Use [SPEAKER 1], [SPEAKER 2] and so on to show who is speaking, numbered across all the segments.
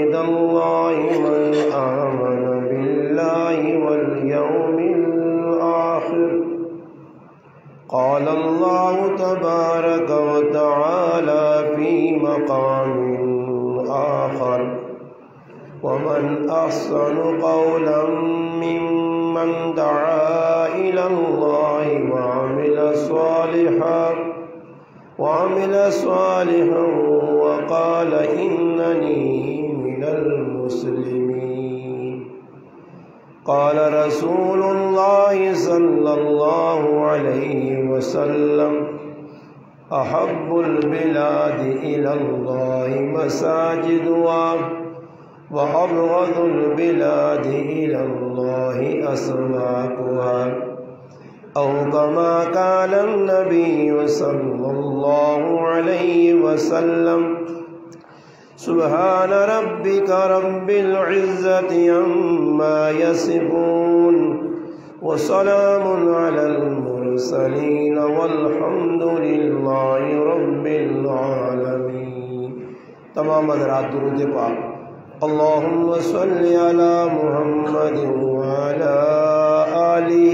[SPEAKER 1] مساجد الله من آمن بالله واليوم الآخر. قال الله تبارك وتعالى في مقام آخر: ومن أحسن قولا ممن دعا إلى الله وعمل صالحا وقال إنني من المسلمين. قال رسول الله صلى الله عليه وسلم: أحب البلاد إلى الله مساجدها وأبغض البلاد إلى الله أسواقها، أو كما قال النبي صلى الله عليه وسلم: سبحان ربك رب العزة عما يصفون وسلام على المرسلين والحمد لله رب العالمين. تمام حضرات درود پاک. اللهم صل على محمد وعلى آله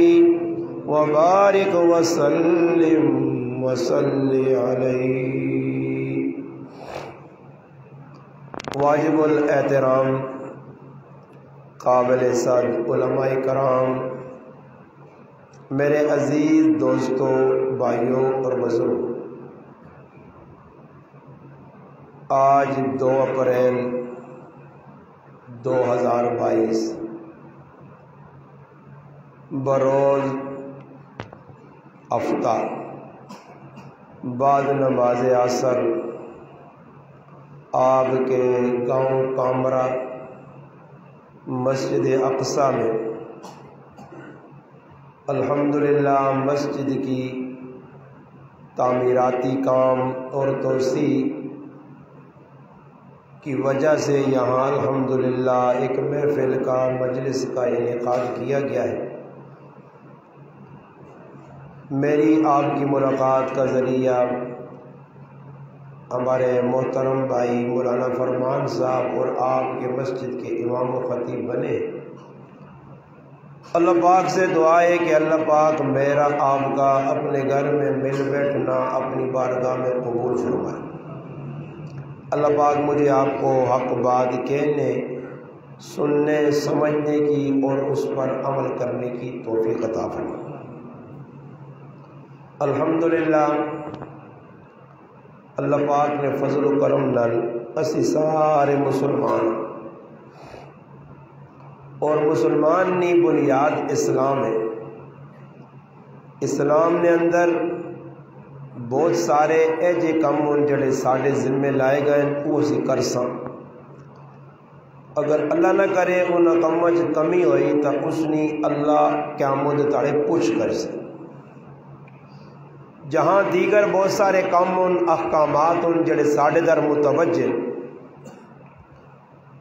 [SPEAKER 1] وبارك وسلم وصل عليه. واجب الاحترام قابل صد علماء کرام، میرے عزیز دوستوں، بھائیوں اور بزرگوں، آج 2 اپریل 2022 بروز ہفتہ بعد نماز عصر آپ کے گاؤں کامرا مسجد اقصی میں الحمدللہ مسجد کی تعمیراتی کام اور توسیع کی وجہ سے یہاں الحمدللہ ایک محفل کا مجلس کا انعقاد کیا گیا ہے. میری آپ کی ملاقات کا ذریعہ ہمارے محترم بھائی مولانا فرمان صاحب اور آپ کے مسجد کے امام و خطیب بنے. اللہ پاک سے دعا ہے کہ اللہ پاک میرا آپ کا اپنے گھر میں مل بیٹھنا اپنی بارگاہ میں قبول فرمائے. اللہ پاک مجھے آپ کو حق بات کہنے، سننے، سمجھنے کی اور اس پر عمل کرنے کی توفیق عطا فرمائے. الحمدللہ اللہ پاک نے فضل و کرم نال اسی سارے مسلمان اور مسلمان نی بنیاد اسلام ہے. اسلام نے اندر بہت سارے ایجے کم ہوں جڑے ساڑے ذمے لائے گئے وہ اسی کر ساں. اگر اللہ نہ کرے ان کموں چ کمی ہوئی تو اس نے اللہ قیامت تاڑے پوچھ کر سے. جہاں دیگر بہت سارے کام ان احکامات ان جڑے ساڑے در متوجہ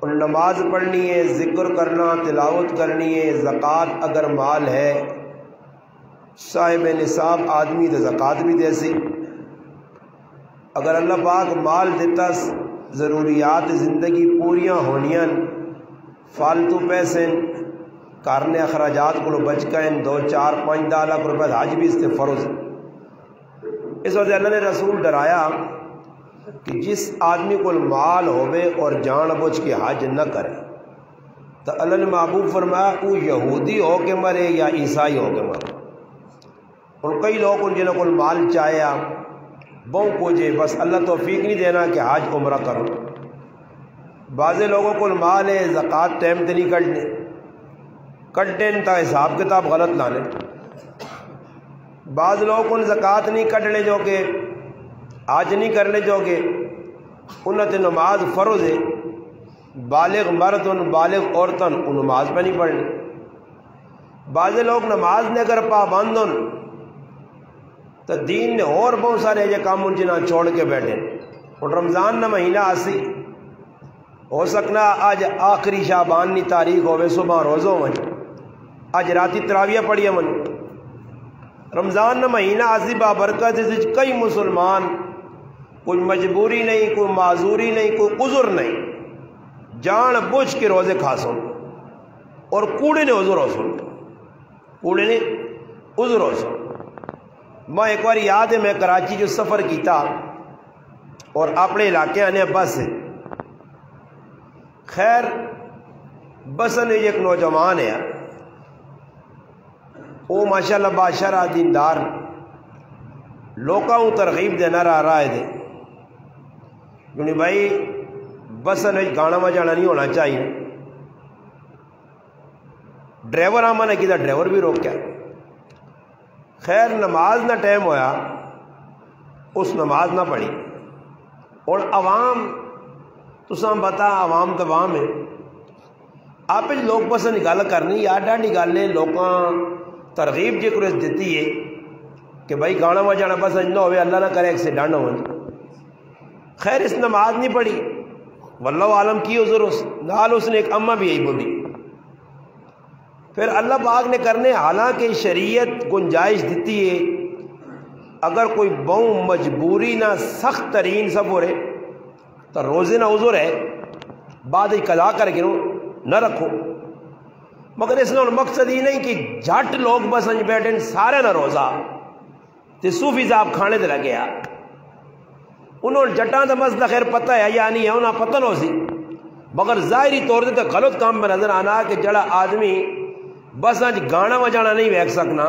[SPEAKER 1] ان نماز پڑھنی ہے، ذکر کرنا، تلاوت کرنی ہے، زکوٰۃ اگر مال ہے صاحب نصاب آدمی تو زکوٰۃ بھی دے سی. اگر اللہ پاک مال دیتا ضروریات زندگی پوریاں ہونیاں، فالتو پیسے کارنے اخراجات کو بچ گئے 2 4 5 10 لاکھ روپے حج بھی اس سے فرض. اس وجہ اللہ نے رسول ڈرایا کہ جس آدمی کو مال ہوئے اور جان بوجھ کے حج نہ کرے تو اللہ نے محبوب فرمایا وہ یہودی ہو کے مرے یا عیسائی ہو کے مرے. اور کئی لوگ ان جنہوں کو مال چاہیا بہو پوجے بس اللہ توفیق نہیں دینا کہ حج عمرہ کرو. بعض لوگوں کو مال ہے زکوٰۃ ٹائم تے نہیں کٹنے تا حساب کتاب غلط لانے. بعض لوگ کو زکوٰۃ نہیں کٹنے جو کہ حج نہیں کرنے جو کہ انہوں تے نماز فرض ہے. بالغ مرد ان بالغ عورتن ان نماز پہ نہیں پڑھنی. بعض لوگ نماز نے اگر پابند ان تو دین نے اور بہت سارے یہ کام ان جنہ چھوڑ کے بیٹھے. اور رمضان نہ مہینہ آسی ہو سکنا آج آخری شعبان نی تاریخ ہوئے صبح روزوں من آج راتی تراویہ پڑھیے من. رمضان نہ مہینہ آسی بابرکت کئی مسلمان کوئی مجبوری نہیں، کوئی معذوری نہیں، کوئی عذر نہیں، جان بوجھ کے روزے کھا سن اور کوڑے نے عذر ہو سن، کوڑے نے عذر ہو سن۔ میں ایک بار یاد ہے میں کراچی جو سفر کیتا اور اپنے علاقے آنے بس سے، خیر بسن ایک نوجوان ہے وہ ماشاءاللہ بادشاہ دیندار لوگوں ترغیب دینا رہا ہے دے کیونکہ بھائی بسن گانا بجانا نہیں ہونا چاہیے۔ ڈرائیور آما نے کیا، ڈرائیور بھی روکیا۔ خیر نماز نہ ٹائم ہویا، اس نماز نہ پڑھی اور عوام تو سام بتا عوام تو عوام ہے آپ لوگ بس گل کرنی یا ڈاڈی گل ہے لوگاں ترغیب جی کو دیتی ہے کہ بھائی گانا بجانا بس نہ ہوئے، اللہ نہ کرے ایکسیڈنٹ ہو۔ خیر اس نماز نہیں پڑھی، واللہ عالم کی عذر نال اس نے ایک اماں بھی یہی بولی۔ پھر اللہ پاک نے کرنے حالانکہ شریعت گنجائش دیتی ہے اگر کوئی بہوں مجبوری نہ سخت ترین سب ہو رہے تو روزے نہ عذر ہے بعد قضا کر کے نہ رکھو، مگر اس نے مقصد ہی نہیں کہ جھٹ لوگ بس انج بیٹھے سارے نہ روزہ تے صوفی صاحب کھانے دے لگے آ انہوں نے جٹاں دا مسئلہ خیر پتہ ہے یا نہیں ہے انہاں پتہ نہ ہو سی، مگر ظاہری طور تے غلط کام میں نظر آنا کہ جڑا آدمی بس انج گانا بجانا نہیں ویکھ سکنا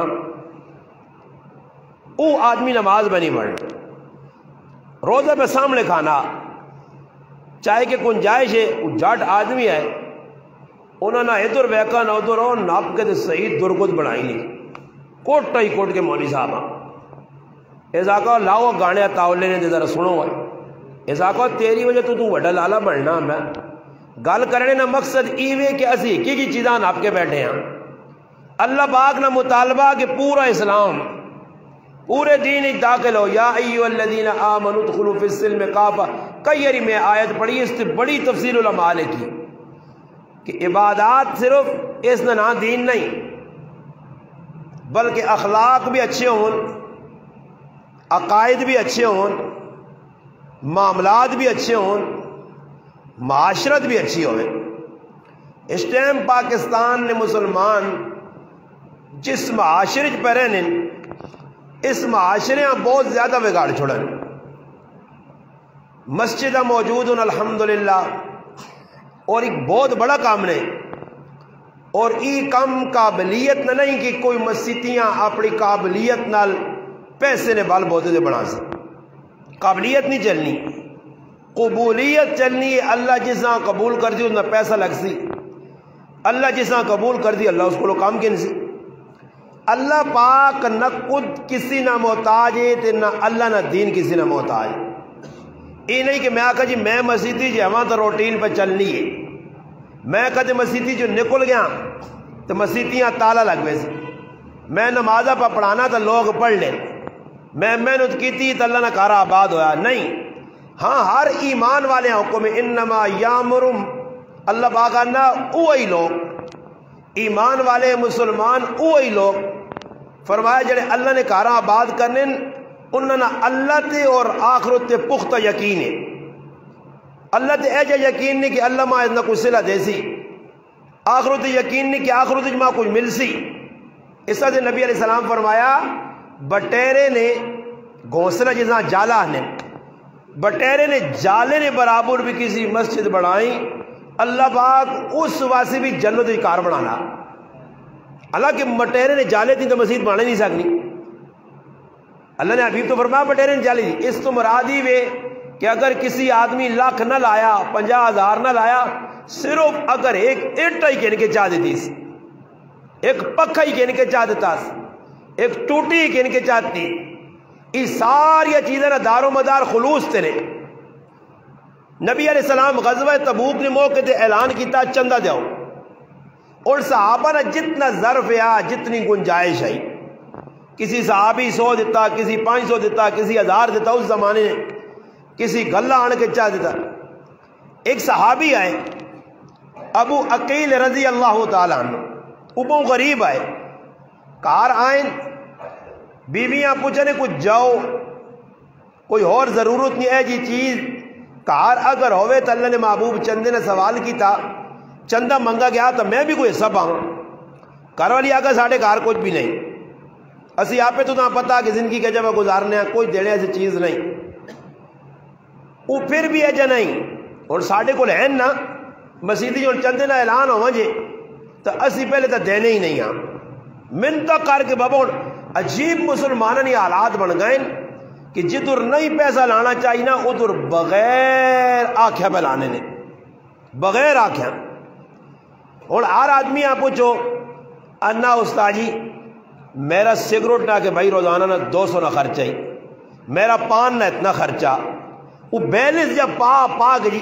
[SPEAKER 1] وہ آدمی نماز میں نہیں پڑھ، روزہ پہ سامنے کھانا چاہے کہ گنجائش ہے وہ جٹ آدمی ہے انہوں نے ادھر ویکا نہ ادھر ہو ناپ کے تو صحیح درگت بنائی نہیں کوٹ ہی کوٹ کے مولوی صاحب ایسا کہو لاؤ گانے تاولے نے ذرا سنو ایسا کہو تیری وجہ تو وڈا لالا بننا میں گل کرنے نہ مقصد ایوے کہ اسی ایک ہی چیزاں ناپ کے بیٹھے ہیں۔ اللہ پاک نہ مطالبہ کہ پورا اسلام پورے دین داخل ہو، یا ایھا الذین آمنوا ادخلوا فی السلم کافہ، کئی باری میں آیت پڑھی اس سے بڑی تفصیل علماء نے کی کہ عبادات صرف اس نہ دین نہیں بلکہ اخلاق بھی اچھے ہون، عقائد بھی اچھے ہون، معاملات بھی اچھے ہون، معاشرت بھی اچھی ہوئے۔ اس ٹائم پاکستان نے مسلمان جس معاشرے پہ رہنے اس معاشرے بہت زیادہ بگاڑ چھوڑا، مسجدہ موجود ان الحمدللہ اور ایک بہت بڑا کام نے اور ای کم قابلیت نہ نہیں کہ کوئی مسجدیاں اپنی قابلیت نال پیسے نے بال بہت سے بنا سکتے، قابلیت نہیں چلنی قبولیت چلنی ہے۔ اللہ جساں قبول کر دی اس پیسہ لگ سی، اللہ جساں قبول کر دی اللہ اس کو کام کے نہیں سی۔ اللہ پاک نہ خود کسی نہ محتاج ہے نہ اللہ نہ دین کسی نہ محتاج۔ یہ نہیں کہ میں آکا جی میں مسیحی جی ہماں تو روٹین پہ چلنی ہے، میں کدے مسیحی جو نکل گیا تو مسیحیاں تالا لگ ویسے، میں نمازہ پہ پڑھانا تو لوگ پڑھ لیں، میں محنت کی تھی تو اللہ نہ کارا آباد ہویا نہیں۔ ہاں ہر ایمان والے حکم انما یامر اللہ پاک نہ وہی لوگ ایمان والے مسلمان وہی لوگ فرمایا جڑے اللہ نے کارا آباد کرنے انہوں نے اللہ تے اور آخرت تے پختہ یقین ہے، اللہ تے ایجا یقین نہیں کہ اللہ ماں اتنا کچھ صلح دے سی، آخرت یقین نہیں کہ آخرت ماں کچھ مل سی۔ اس طرح نبی علیہ السلام فرمایا بٹیرے نے گھونسلہ جساں جالا نے بٹیرے نے جالے نے برابر بھی کسی مسجد بنائی اللہ پاک اس واسی بھی جنت کار بنانا، حالانکہ بٹیرے نے جالے تھی تو مسجد بنا نہیں سکنی، اللہ نے حبیب تو فرمایا بٹیرے نے جالے تھی۔ اس تو مرادی وے کہ اگر کسی آدمی لاکھ نہ لایا 50,000 نہ لایا صرف اگر ایک اٹا ہی کہنے کے چاہ دیتی سی، ایک پکھا ہی کہنے کے چاہ دیتا سی، ایک ٹوٹی ہی کہنے کے چاہتی، یہ ساری چیزیں نہ دار و مدار خلوص تیرے۔ نبی علیہ السلام غزوہ تبوک نے موقع تے اعلان کیتا چندہ دیو اور صحابہ نے جتنا ظرف یا جتنی گنجائش آئی، کسی صحابی 100 دیتا، کسی 500 دیتا، کسی 1000 دیتا، اس زمانے نے کسی گلہ آنے کے چاہ دیتا۔ ایک صحابی آئے ابو عقیل رضی اللہ تعالیٰ عنہ، ابو غریب آئے کار آئیں بیویاں پوچھنے کچھ جاؤ کوئی اور ضرورت نہیں ہے جی چیز کار اگر ہوئے تو اللہ نے محبوب چندے نے سوال کیتا چندہ منگا گیا تو میں بھی کوئی حصہ پاؤں. گھر والی آگا ساڑھے کار کچھ بھی نہیں, اسی آپ پہ تو نہ پتا کہ زندگی کے جب گزارنے ہیں کوئی دینے ایسی چیز نہیں. وہ پھر بھی ایجا نہیں اور ساڑھے کو لہن نا مسیدی جو چندے نہ اعلان ہو جے تو اسی پہلے تو دینے ہی نہیں ہاں منتا کر کے بابا. عجیب مسلمانوں حالات بن گئے کہ جدھر نہیں پیسہ لانا چاہیے نا ادھر بغیر آنکھیں پہ لانے نے, بغیر آنکھیں. اور ہر آدمی آپ پوچھو انا استاد جی میرا سگریٹ نہ کہ بھائی روزانہ نہ 200 نہ خرچہ ہی, میرا پان نہ اتنا خرچہ. وہ بیلنس جب پا جی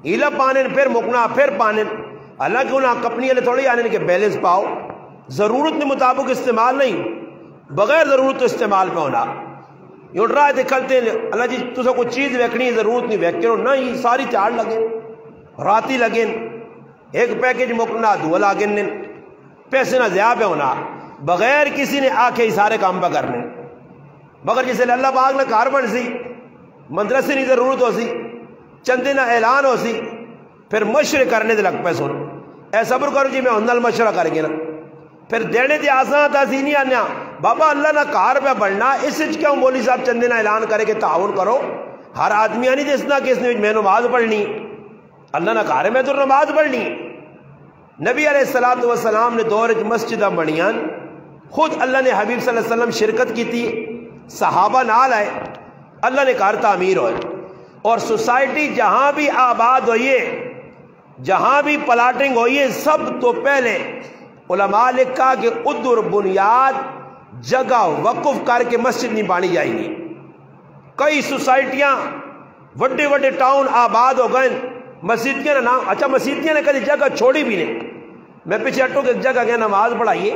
[SPEAKER 1] ہیلا پانے پھر مکنا پھر پانے. حالانکہ انہیں کپنی والے تھوڑی آنے کہ بیلنس پاؤ, ضرورت کے مطابق استعمال نہیں, بغیر ضرورت تو استعمال پہ ہونا. یہ اٹھ رہا ہے دکھلتے ہیں اللہ جی تو کوئی چیز ویکنی ہے ضرورت نہیں ویک کرو نہیں, ساری چاڑ لگے راتی لگے ایک پیکج مکنا دو لاگن پیسے نہ ضیاع پہ ہونا بغیر کسی نے آ کے سارے کام پہ کرنے. مگر جسے اللہ پاک نے کار بن سی مدرسے نہیں ضرورت ہو سی چندے نہ اعلان ہو سی پھر مشورے کرنے دے لگ پہ سن اے صبر کرو جی میں انہوں مشورہ کر گیا نا پھر دینے دے آسان تھا سی نہیں آنے بابا اللہ نہ کار پہ بڑھنا اس کیوں مولوی صاحب چندے نہ اعلان کرے کہ تعاون کرو. ہر آدمی نہیں دسنا کہ اس نے میں نماز پڑھنی اللہ نہ کار ہے میں تو نماز پڑھنی. نبی علیہ الصلوۃ والسلام نے دور مسجدہ بنیاں خود اللہ نے حبیب صلی اللہ علیہ وسلم شرکت کی تھی صحابہ نال آئے اللہ نے کار تعمیر ہوئے. اور سوسائٹی جہاں بھی آباد ہوئیے جہاں بھی پلاٹنگ ہوئیے سب تو پہلے علماء لکھا کہ ادھر بنیاد جگہ وقف کر کے مسجد نہیں بانی جائے گی. کئی سوسائٹیاں وڈے وڈے ٹاؤن آباد ہو گئے مسجدیاں نام اچھا مسجدیاں نے کبھی جگہ چھوڑی بھی نہیں. میں پیچھے ہٹوں کہ ایک جگہ گیا نماز پڑھائیے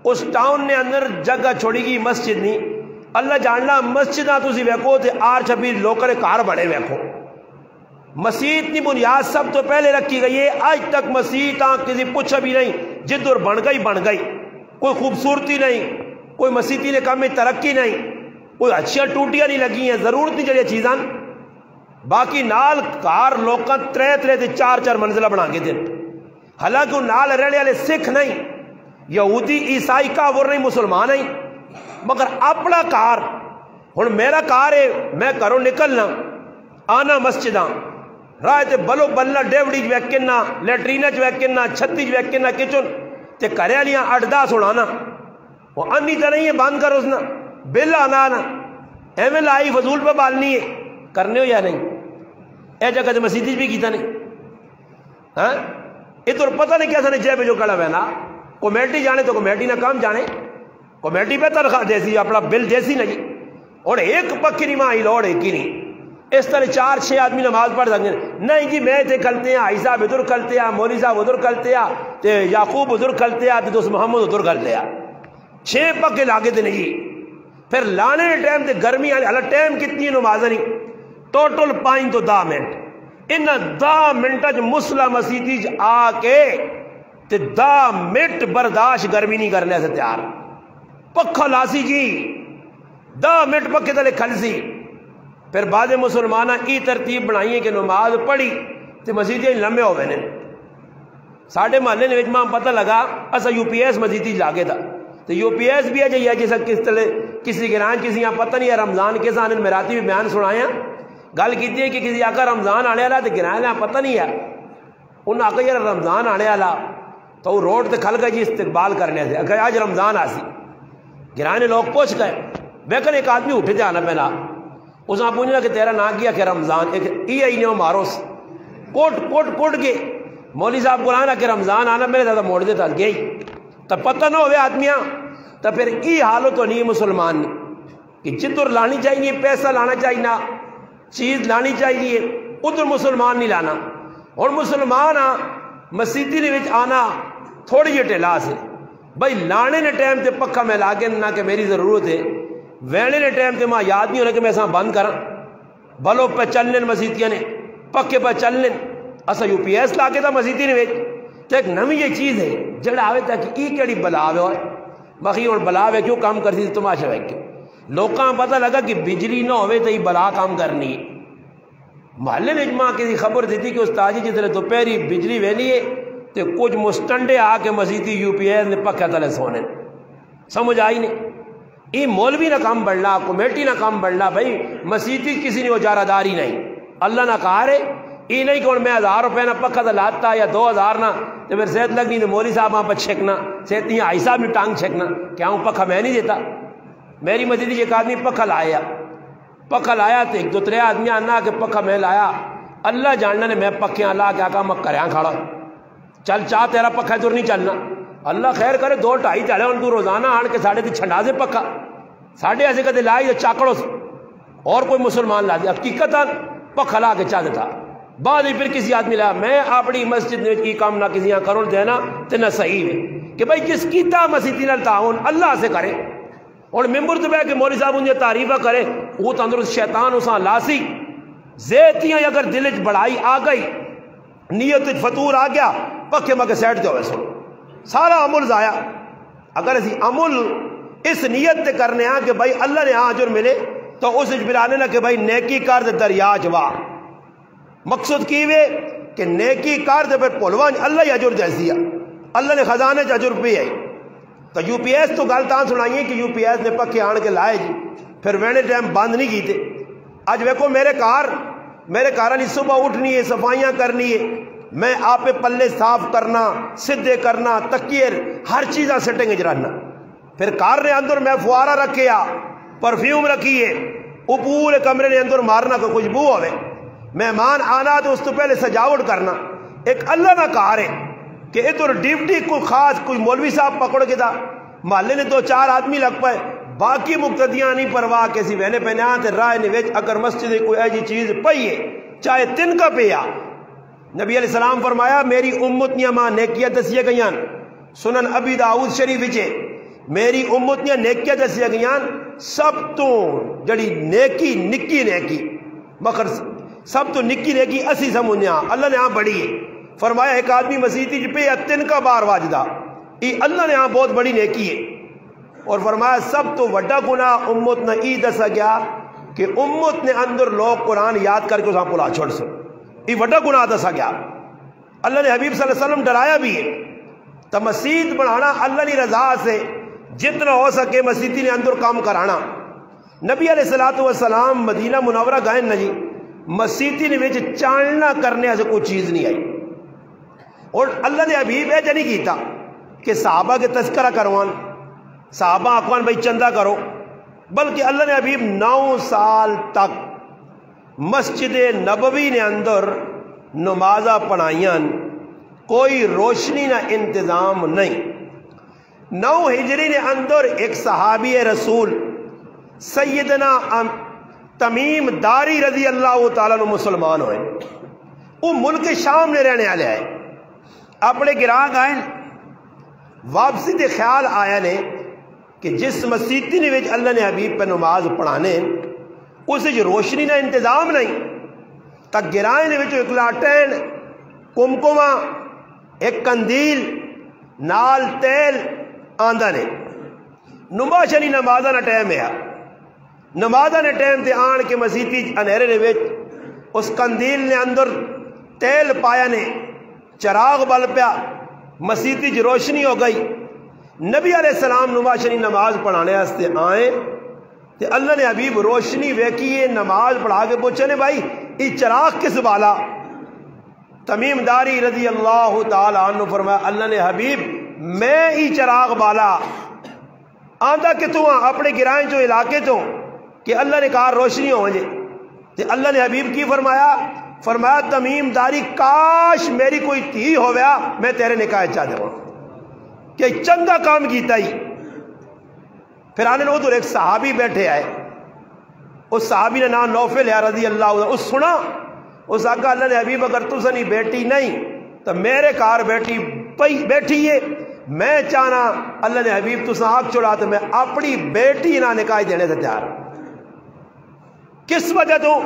[SPEAKER 1] اس ٹاؤن نے اندر جگہ چھوڑی گئی مسجد نہیں. اللہ جاننا مسجداں تسی ویکھو تے آر چھپی لوکر کار بڑے ویکھو. مسجد کی بنیاد سب تو پہلے رکھی گئی ہے. آج تک مسجد کسی پوچھا بھی نہیں جدھر بن گئی کوئی خوبصورتی نہیں کوئی مسیتی نے کم میں ترقی نہیں کوئی اچھا ٹوٹیاں نہیں لگی ہیں ضرورت نہیں چڑھیا چیزاں باقی نال کار لوکاں ترے تے چار منزلہ بنا کے دیں. حالانکہ نال رہنے والے سکھ نہیں یہودی عیسائی کا وہ نہیں مسلمان نہیں مگر اپنا کار ہن میرا کار ہے میں گھروں نکلنا آنا مسجداں راہ تے بلو بلنا ڈیوڑی چ ویکنا لیٹرین چ ویکنا چھتی چ ویکنا کچن تے گھر والیاں 8-10 اڑانا وہ انی تو نہیں ہے بند کرو اس نا بل آنا ایویں لائی فضول پہ بالنی ہے کرنے ہو یا نہیں. اے جگہ تے مسجد بھی کیتا نہیں ہاں ادھر پتہ نہیں کیسا نہیں جے پہ جو کڑا ہے نا کمیٹی جانے تو کمیٹی نہ کام جانے کمیٹی پہ تنخواہ دیسی اپنا بل دیسی نہیں اور ایک پکی نہیں ماں لوڑ ایک ہی نہیں. اس طرح 4-6 آدمی نماز پڑھ سکتے نہیں جی میں تے کھلتے ہیں آئی صاحب ادھر کھلتے ہیں مولوی صاحب ادھر کھلتے ہیں تے یعقوب ادھر کھلتے ہیں تے دوست محمد ادھر کھلتے ہیں 6 پکے لاگے تے نہیں. پھر لانے نے ٹائم تے گرمی آنے اللہ ٹائم کتنی نماز نہیں ٹوٹل 5 تو 10 منٹ ان 10 منٹ مسلح مسیدی آ کے تے 10 منٹ برداشت گرمی نہیں کرنے سے تیار پکھا لاسی جی 10 منٹ پکے تلے کھل سی. پھر بعد مسلمانہ ای ترتیب بنائی ہے کہ نماز پڑھی تو مسجدیں لمبے ہو گئے. ساڑھے محلے نے ماں پتہ لگا اسا یو پی ایس مسجدی لاگے تھا تو یو پی ایس بھی ہے جائے جیسا کس طرح کسی گران کسی یہاں پتہ نہیں ہے رمضان کے سانے میں راتی بھی بیان سنایا گل کی ہے کہ کسی آقا رمضان آنے والا تو گران یہاں پتہ نہیں ہے انہوں آقا یار رمضان آنے والا تو وہ روڈ تے کھل گئے جی استقبال کرنے سے اگر آج رمضان آسی گرانے لوگ پوچھ گئے بیکن ایک آدمی اٹھے جانا پہنا اس نے پوچھنا کہ تیرا نام کیا کہ رمضان ایک ای نہیں ماروس کوٹ کے مولوی صاحب بلانا کہ رمضان آنا میرے زیادہ موڑ دیتا گئی تو پتہ نہ ہوئے آدمیاں تو پھر ای حالو تو نہیں مسلمان نے کہ جدھر لانی چاہیے پیسہ لانا چاہیے چیز لانی چاہیے ادھر مسلمان نہیں لانا. اور مسلمان مسیدی نے وچ آنا تھوڑی جی ٹھلا سے بھائی لانے نے ٹائم تے پکا میں لاگے نہ کہ میری ضرورت ہے وینے نے ٹائم تے ماں یاد نہیں ہونا کہ میں ایسا بند کراں بلو پہ چلنے مسیدیاں نے پکے پہ چلنے اسا یو پی ایس لاگے تھا مسیدی نے تو ایک نمی یہ چیز ہے جڑا آوے تھا کہ ای کیڑی بلاوے ہوئے باقی اور بلاوے کیوں کام کرتی تھی تماشا ہے کیوں لوکاں پتہ لگا کہ بجلی نہ ہوئے تو یہ بلا کام کرنی محلے نے اجماع کی خبر دی تھی کہ استاد جی جس دوپہری بجلی ویلی ہے تو کچھ مستنڈے آ کے مسیتی یو پی ایس نے پکھا تلے سونے سمجھ آئی نہیں یہ مولوی نہ کام بڑھنا کمیٹی نہ کام بڑھنا بھائی مسیتی کسی نے اجارہ داری نہیں اللہ نہ کہا رہے یہ نہیں کہ میں 1000 روپے نہ پکھا تو لاتا یا 2000 نہ تو پھر صحت لگنی تو مولوی صاحب وہاں پر چھینکنا صحت نہیں آئی صاحب نے ٹانگ چھینکنا کیا ہوں پکھا میں نہیں دیتا میری مسجد ایک آدمی پکھا لایا تو 1-2-3 آدمی آنا کہ پکھا میں لایا اللہ جاننا نے میں پکھیاں لا کے آقا میں کریاں کھڑا چل چاہ تیرا پکھا دور نہیں چلنا اللہ خیر کرے 2-2.5 چلے ان کو روزانہ آن کے ساڑھے تے چھنڈا دے پکھا ساڑھے ایسے کہتے لائی تو چاکڑوں سے اور کوئی مسلمان لا دے حقیقت پکھا لا کے چاہ دیتا بعد پھر کسی آدمی لایا میں اپنی مسجد میں کی کام نہ کسی کروں دینا تو نہ صحیح ہے کہ بھائی جس کیتا مسیتی نال تعاون اللہ سے کرے اور ممبر تو بہ کے مولوی صاحب ان تعریفہ کرے وہ تندرست شیطان اساں لاسی زیتیاں اگر دل چ بڑائی آ گئی نیت فتور آ گیا پکے مکے سیٹ تے ہوئے سن سارا عمل ضائع اگر اسی عمل اس نیت تے کرنے ہاں کہ بھائی اللہ نے اجر ملے تو اس بلانے نہ کہ بھائی نیکی کر دے دریا جوا مقصد کی وے کہ نیکی کر دے پھر پھلوان اللہ اجر جیسی ہے اللہ نے خزانے چ اجر پہ ہے تو یو پی ایس تو گل تاں سنائیے کہ یو پی ایس نے پکے آن کے لائے جی پھر وینے ٹائم بند نہیں کیتے اج ویکو میرے کار علی صبح اٹھنی ہے صفائیاں کرنی ہے میں آپ پلے صاف کرنا سدھے کرنا تکیے ہر چیزاں سیٹنگ رہنا پھر کار نے اندر میں فوارہ رکھے پرفیوم رکھیے وہ پورے کمرے نے اندر مارنا کوئی خوشبو ہوئے مہمان آنا تو اس تو پہلے سجاوٹ کرنا ایک اللہ نہ کار ہے کہ ادھر ڈیوٹی کوئی خاص کوئی مولوی صاحب پکڑ کے تھا محلے نے 2-4 آدمی لگ پائے باقی مقتدیاں نہیں پرواہ کیسی وینے پہ نیا تے رائے نویچ اگر مسجد کوئی ایسی چیز پئی ہے چاہے تن کا پیا نبی علیہ السلام فرمایا میری امت نیاں ماں نیکیاں دسیے گئیاں سنن ابی داؤد شریف وچے میری امت نیاں نیکیاں دسیے گئیاں سب تو جڑی نیکی نکی نیکی مگر سب تو نکی نیکی اسی سمجھا اللہ نے ہاں بڑی ہے فرمایا ایک آدمی مسیتی پہ 3 کا بار واجدہ یہ اللہ نے ہاں بہت بڑی نیکی ہے اور فرمایا سب تو وڈا گناہ امت نے ای دسا گیا کہ امت نے اندر لوگ قرآن یاد کر کے اساں پلا چھوڑ سو یہ وڈا گناہ دسا گیا اللہ نے حبیب صلی اللہ علیہ وسلم ڈرایا بھی ہے تو مسجد بنانا اللہ کی رضا سے جتنا ہو سکے مسیتی نے اندر کام کرانا نبی علیہ السلام مدینہ منورہ گئے نا جی مسیتی نے وچ چالنا کرنے سے کوئی چیز نہیں آئی اور اللہ نے حبیب ایجا نہیں کیتا کہ صحابہ کے تذکرہ کروان صحابہ اقوان بھائی چندہ کرو بلکہ اللہ نے حبیب 9 سال تک مسجد نبوی نے اندر نمازہ پڑھائیاں کوئی روشنی نہ انتظام نہیں 9 ہجری نے اندر ایک صحابی رسول سیدنا تمیم داری رضی اللہ تعالیٰ عنہ مسلمان ہوئے وہ ملک شام نے رہنے والے آئے اپنے گراہ آئے واپسی دے خیال آیا نے کہ جس مسیتی نے وچ اللہ نے حبیب پہ نماز پڑھانے اس روشنی نہ انتظام نہیں تک گرائیں نے وچ ایک لاٹین کمکما ایک کندیل نال تیل آندہ نے نماشنی نمازہ نہ ٹائم ہے نمازہ نے ٹائم تے آن کے مسیتی انہرے نے وچ اس کندیل نے اندر تیل پایا نے چراغ بل پیا مسیتی جو روشنی ہو گئی نبی علیہ السلام نماشنی نماز پڑھانے واسطے آئے تے اللہ نے حبیب روشنی ویکھیے نماز پڑھا کے پوچھے نے بھائی یہ چراغ کس بالا تمیم داری رضی اللہ تعالی عنہ فرمایا اللہ نے حبیب میں ہی چراغ بالا آندہ کہ تو اپنے گرائیں جو علاقے تو کہ اللہ نے کہا روشنی ہو جائے تے اللہ نے حبیب کی فرمایا تمیم داری کاش میری کوئی تھی ہو گیا میں تیرے نکاح چاہ دوں کہ چنگا کام کیتا ہی پھر آنے ادھر ایک صحابی بیٹھے آئے اس صحابی نے نام نوفل ہے رضی اللہ عنہ اس سنا اس آقا اللہ نے حبیب اگر تو سنی بیٹی نہیں تو میرے کار بیٹھی ہے میں چاہنا اللہ نے حبیب تو آنکھ چھوڑا تو میں اپنی بیٹی نہ نکاح دینے سے تیار کس وجہ تو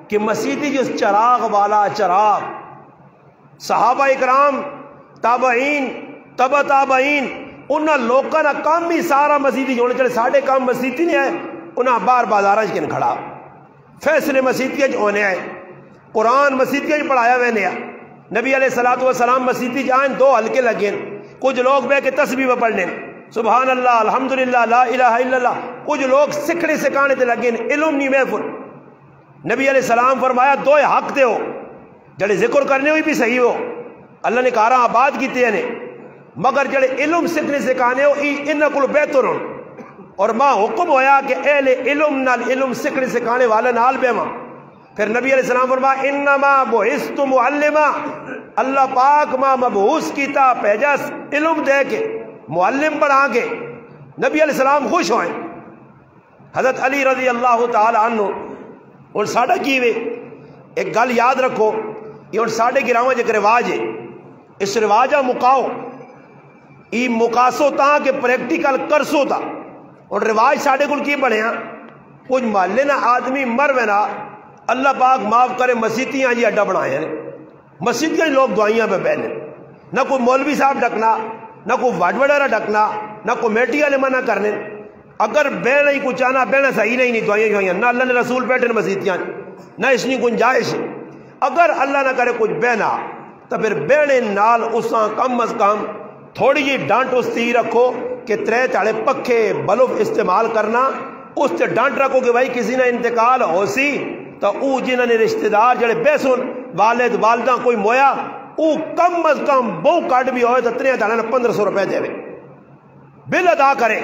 [SPEAKER 1] کہ مسیحی جس چراغ والا چراغ صحابہ اکرام تابعین تبع تابعین انہاں لوکاں نا کام ہی سارا مسیحی ہونے چلے ساڑھے کام مسیحی نہیں ہے انہاں بار بازارہ کن کھڑا فیصلے مسیحی ہونے آئے قرآن مسیتیاں ہی پڑھایا میں نے نبی علیہ الصلوۃ والسلام مسیتی جائیں 2 حلقے لگے کچھ لوگ بہ کے تسبیح پڑھنے سبحان اللہ الحمدللہ لا الہ الا اللہ کچھ لوگ سکھنے سکھانے تے لگے علم نہیں محفل نبی علیہ السلام فرمایا 2 حق تے ہو جڑے ذکر کرنے ہوئی بھی صحیح ہو اللہ نے کارا آباد کیتے ہیں مگر جڑے علم سکھنے سکھانے ہو انہاں کول بہتر ہو اور ماں حکم ہویا کہ اہل علم نال علم سکھنے سکھانے والے نال بیواں پھر نبی علیہ السلام فرمایا انما بعثت معلما اللہ پاک ماں مبعوث کیتا بھیجا علم دے کے معلم بنا کے نبی علیہ السلام خوش ہوئے حضرت علی رضی اللہ تعالی عنہ اور ساڑھا کیوے ایک گل یاد رکھو یہ اور ساڑھے گراؤں جے رواج ہے اس رواجہ مکاؤ ای مکاسو تا کہ پریکٹیکل کرسو تا اور رواج ساڑھے کل کی بڑھے ہیں کچھ محلے نہ آدمی مر وینا اللہ پاک معاف کرے مسیتیاں جی اڈا بنائے ہیں مسیتیاں لوگ دعائیاں پہ بہنے نہ کوئی مولوی صاحب ڈکنا نہ کوئی وڈوڑا ڈکنا نہ کمیٹی والے منع کرنے اگر بہنا ہی کچھ آنا بہنا صحیح نہیں دعائیاں نہ اللہ نے رسول بیٹھے مسیتیاں نہ اس کی گنجائش اگر اللہ نہ کرے کچھ بہنا تو پھر بہنے نال اساں کم از کم تھوڑی جی ڈانٹ اس تی رکھو کہ 3 تاڑے پکھے بلوف استعمال کرنا اس سے ڈانٹ رکھو کہ بھائی کسی نے انتقال ہو سی تو او جنہوں نے رشتہ دار جڑے بیسن والد والدہ کوئی مویا او کم از کم بہو کٹ بھی ہوئے تو 3 تاڑے 1500 روپے دے بل ادا کرے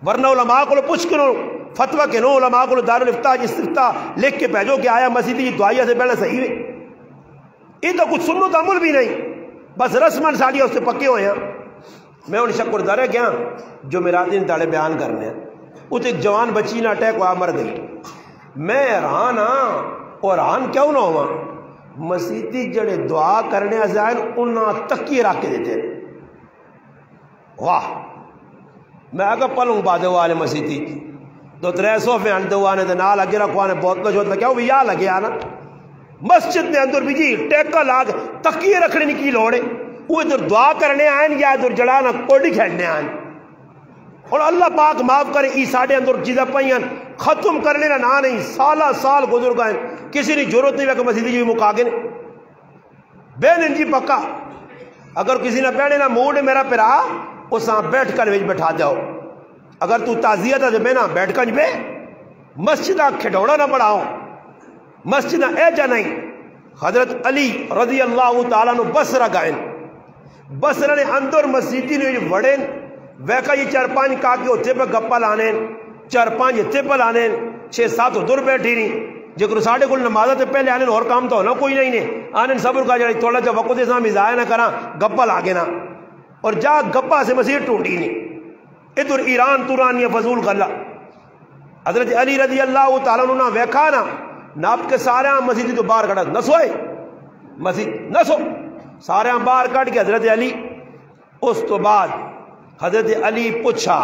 [SPEAKER 1] ورنہ علماء کو پوچھ کرو فتوہ کے نو علماء کو دارالفتاح استفتاح لکھ کے بھیجو کہ آیا مسیدی دعائیہ سے پہلے صحیح ہے یہ تو کچھ سنت عمل بھی نہیں بس رسمن ساڑی اس سے پکے ہوئے ہیں میں ان شکر دارے گیا جو میرا دن تاڑے بیان کرنے ہیں اس ایک جوان بچی نہ اٹیک ہوا مر گئی میں حیران ہاں اور حیران کیوں نہ ہوا مسیتی جڑے دعا کرنے ازائن انہاں تکیے رکھ کے دیتے واہ میں اگر پلوں بادے والے مسیتی 200-300 میں انتے ہوا نے نال اگے رکھوانے بہت لوگ ہوتا کیا وہ یا لگے آنا مسجد میں اندر بھی جی ٹیکا لاگ تکیے رکھنے کی لوڑے وہ ادھر دعا کرنے آئیں یا ادھر جڑانا کوڑی کھیلنے آئیں اور اللہ پاک معاف کرے ای ساڑھے اندر چیزیں پہیاں ختم کرنے نہ نہیں سالہ سال گزر گئے کسی نے ضرورت نہیں کہ مسیدی جی مکا گئے بین جی پکا اگر کسی نے پہنے نہ موڈ میرا پھرا اس بیٹھ کر بیٹھا جاؤ اگر تو تعزیت ہے میں نہ بیٹھ کر بے مسجد کھڈوڑا نہ بڑھاؤ مسجد ایجا نہیں حضرت علی رضی اللہ تعالیٰ نے بسرہ گائن بسرہ نے اندر مسجدی نے وڑیں ویکا یہ 4-5 کاکی ہوتے پہ گپا لانے 4-5 ہتے پہ لانے 6-7 ادھر بیٹھی نہیں جگر ساڑھے کل نمازہ تے پہلے آنے اور کام تو ہونا کوئی نہیں آنے صبر کا جڑی تھوڑا جا وقت دے سامی ضائع نہ کرا گپا لاگے نا اور جا گپا سے مسجد ٹوٹی نہیں ادھر ایران تورانیہ فضول غلہ حضرت علی رضی اللہ تعالیٰ نے ویکھا نا ناپ کے سارے مسجد تو باہر کھڑا نسوئے مسجد نسو سارے باہر کٹ کے حضرت علی اس تو بعد حضرت علی پوچھا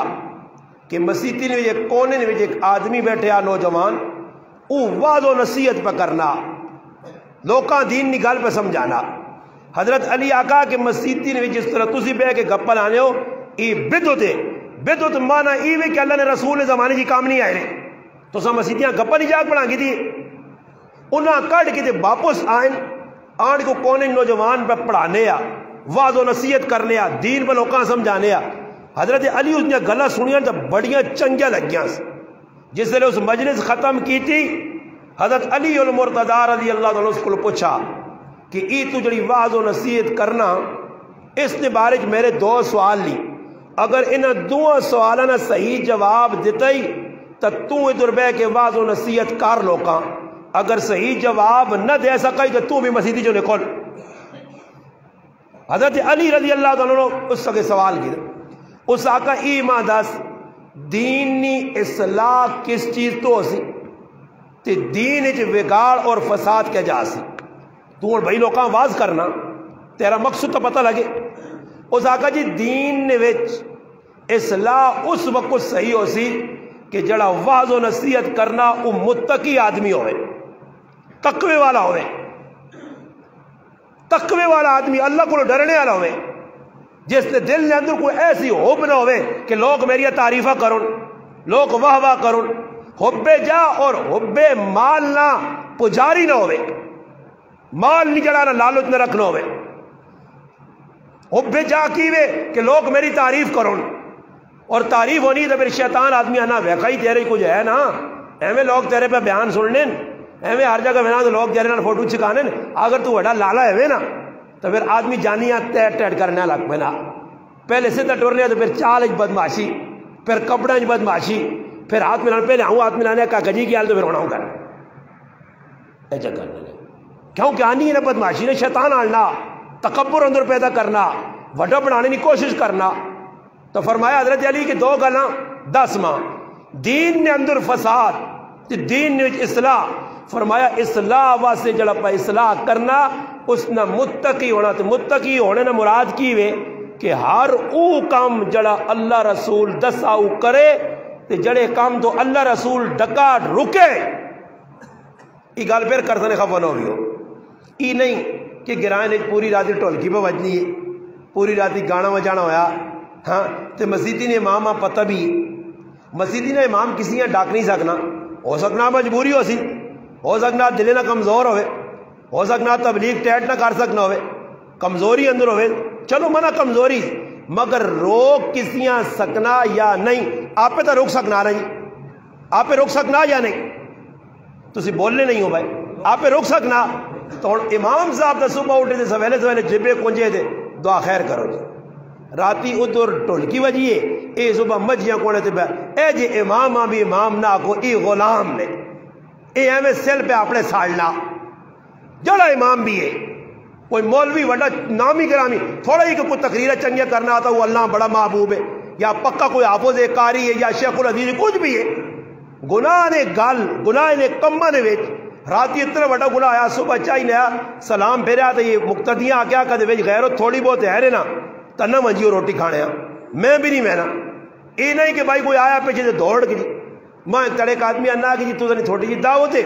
[SPEAKER 1] کہ مسیتی نے ایک کونے نے ایک آدمی بیٹھے آ نوجوان او واض و نصیحت پہ کرنا لوکاں دین نگال پہ سمجھانا حضرت علی آقا کہ مسیتی نے جس طرح تسی بے کے گپل آنے ہو ای بدعت ہے بدعت مانا ای وے کہ اللہ نے رسول زمانے کی کام نہیں آئے رہے تو سب مسیتیاں گپا نہیں جاگ پڑھا گی تھی انہاں کٹ کے واپس آئیں آن کو کونے نوجوان پہ پڑھانے یا واض و نصیحت کرنے یا دین پہ لوکاں سمجھانے یا حضرت علی اس نے گلہ سنیاں تو بڑیاں چنگیاں لگیاں جس طرح اس مجلس ختم کی تھی حضرت علی المرتضی رضی اللہ عنہ اس کو پوچھا کہ ای تو جڑی واض و نصیحت کرنا اس نے بارے میرے 2 سوال لی اگر انہاں 2 سوالہ نہ صحیح جواب دیتا ہی تو ادھر بے کے واض و نصیحت کر لوکاں اگر صحیح جواب نہ دے سکا تو بھی مسیدی جو نکل حضرت علی رضی اللہ عنہ اس سے سوال کی اس آقا ایمان دس دینی اصلاح کس چیز تو ہو سی تے دین اچ وگاڑ اور فساد کیا جا سی تو اور بھائی لوکاں واز کرنا تیرا مقصد تو پتہ لگے اس آقا جی دین نے وچ اصلاح اس وقت صحیح ہو سی کہ جڑا واز و نصیحت کرنا وہ متقی آدمی ہوئے تقوی والا ہوئے تقوی والا آدمی اللہ کو ڈرنے والا ہوئے جس نے دل نے اندر کوئی ایسی حب نہ ہوئے کہ لوگ میری تعریفہ کرن لوگ واہ واہ کرن حب جا اور حب مال نہ پجاری نہ ہوئے مال نہیں جڑا نہ لالچ نہ رکھنا ہوئے حب جا کیوے کہ لوگ میری تعریف کروں اور تعریف ہونی تو پھر شیطان آدمی آنا ویکھا ہی تیرے کچھ ہے نا ایویں لوگ تیرے پہ بیان سن لیں ایویں ہر جگہ بنا تو لوگ تیرے نال فوٹو چھکانے اگر تو بڑا لالا ہے نا تو پھر آدمی جانیاں ٹیٹ ٹیٹ کرنے لگ پہ نا پہلے سیدھا ٹرنے تو پھر چال بدماشی پھر کپڑا بدماشی پھر ہاتھ ملانے پہلے آؤں ہاتھ ملانے کا کجی کی حال تو پھر ہونا ہوں کر ایسا کرنے لگے کیوں کہ آنی ہے نا بدماشی نے شیطان آنا تکبر اندر پیدا کرنا وڈا بنانے کی کوشش کرنا تو فرمایا حضرت علی کہ 2 گلاں 10 ماں دین نے اندر فساد دین نے اصلاح فرمایا اصلاح واسطے جڑا پا اصلاح کرنا اس نہ متقی ہونا تو متقی ہونے نہ مراد کی وے کہ ہر او کام جڑا اللہ رسول دسا او کرے تے جڑے کام تو اللہ رسول ڈکا رکے یہ گل پھر کرسنے خفن ہو گئی ہو ای نہیں کہ گرائن پوری راتی ٹولکی پہ بجنی ہے پوری راتی گانا بجانا ہویا ہاں تے مسیدی نے امام پتہ بھی مسیدی نے امام کسی نے ڈاک نہیں سکنا ہو سکنا مجبوری ہو سی ہو سکنا دلے نہ کمزور ہوئے ہو سکنا تبلیغ ٹیٹ نہ کر سکنا ہوئے کمزوری اندر ہوئے چلو منع کمزوری مگر روک کسیاں سکنا یا نہیں آپ پہ تو روک سکنا نہیں آپ پہ روک سکنا یا نہیں تسی بولنے نہیں ہو بھائی آپ پہ روک سکنا تو امام صاحب دا صبح اٹھے تھے سویلے سویلے جبے کنجے تھے دعا خیر کرو جی راتی ادھر ٹولکی وجیے اے صبح مجھیاں کونے تھے اے جی امام بھی امام نہ کو ای غلام نے اے ایویں سل پہ اپنے ساڑنا جڑا امام بھی ہے کوئی مولوی وڈا نامی گرامی تھوڑا ہی کہ کوئی تقریر چنگیا کرنا آتا وہ اللہ بڑا محبوب ہے یا پکا کوئی حافظ قاری ہے یا شیخ الحدیث کچھ بھی ہے گناہ نے گل گناہ نے کما نے وچ راتی اتنا بڑا گناہ آیا صبح چاہی نیا سلام پھیریا تو یہ مقتدیاں آ گیا کدے وچ غیرت تھوڑی بہت ہے نا تنہ منجیو روٹی کھانے میں بھی نہیں مہنا یہ نہیں کہ بھائی کوئی آیا پیچھے سے دوڑ کے جی میں تڑے ایک آدمی آنا کہ جی تو تھوڑی جی دعوت ہے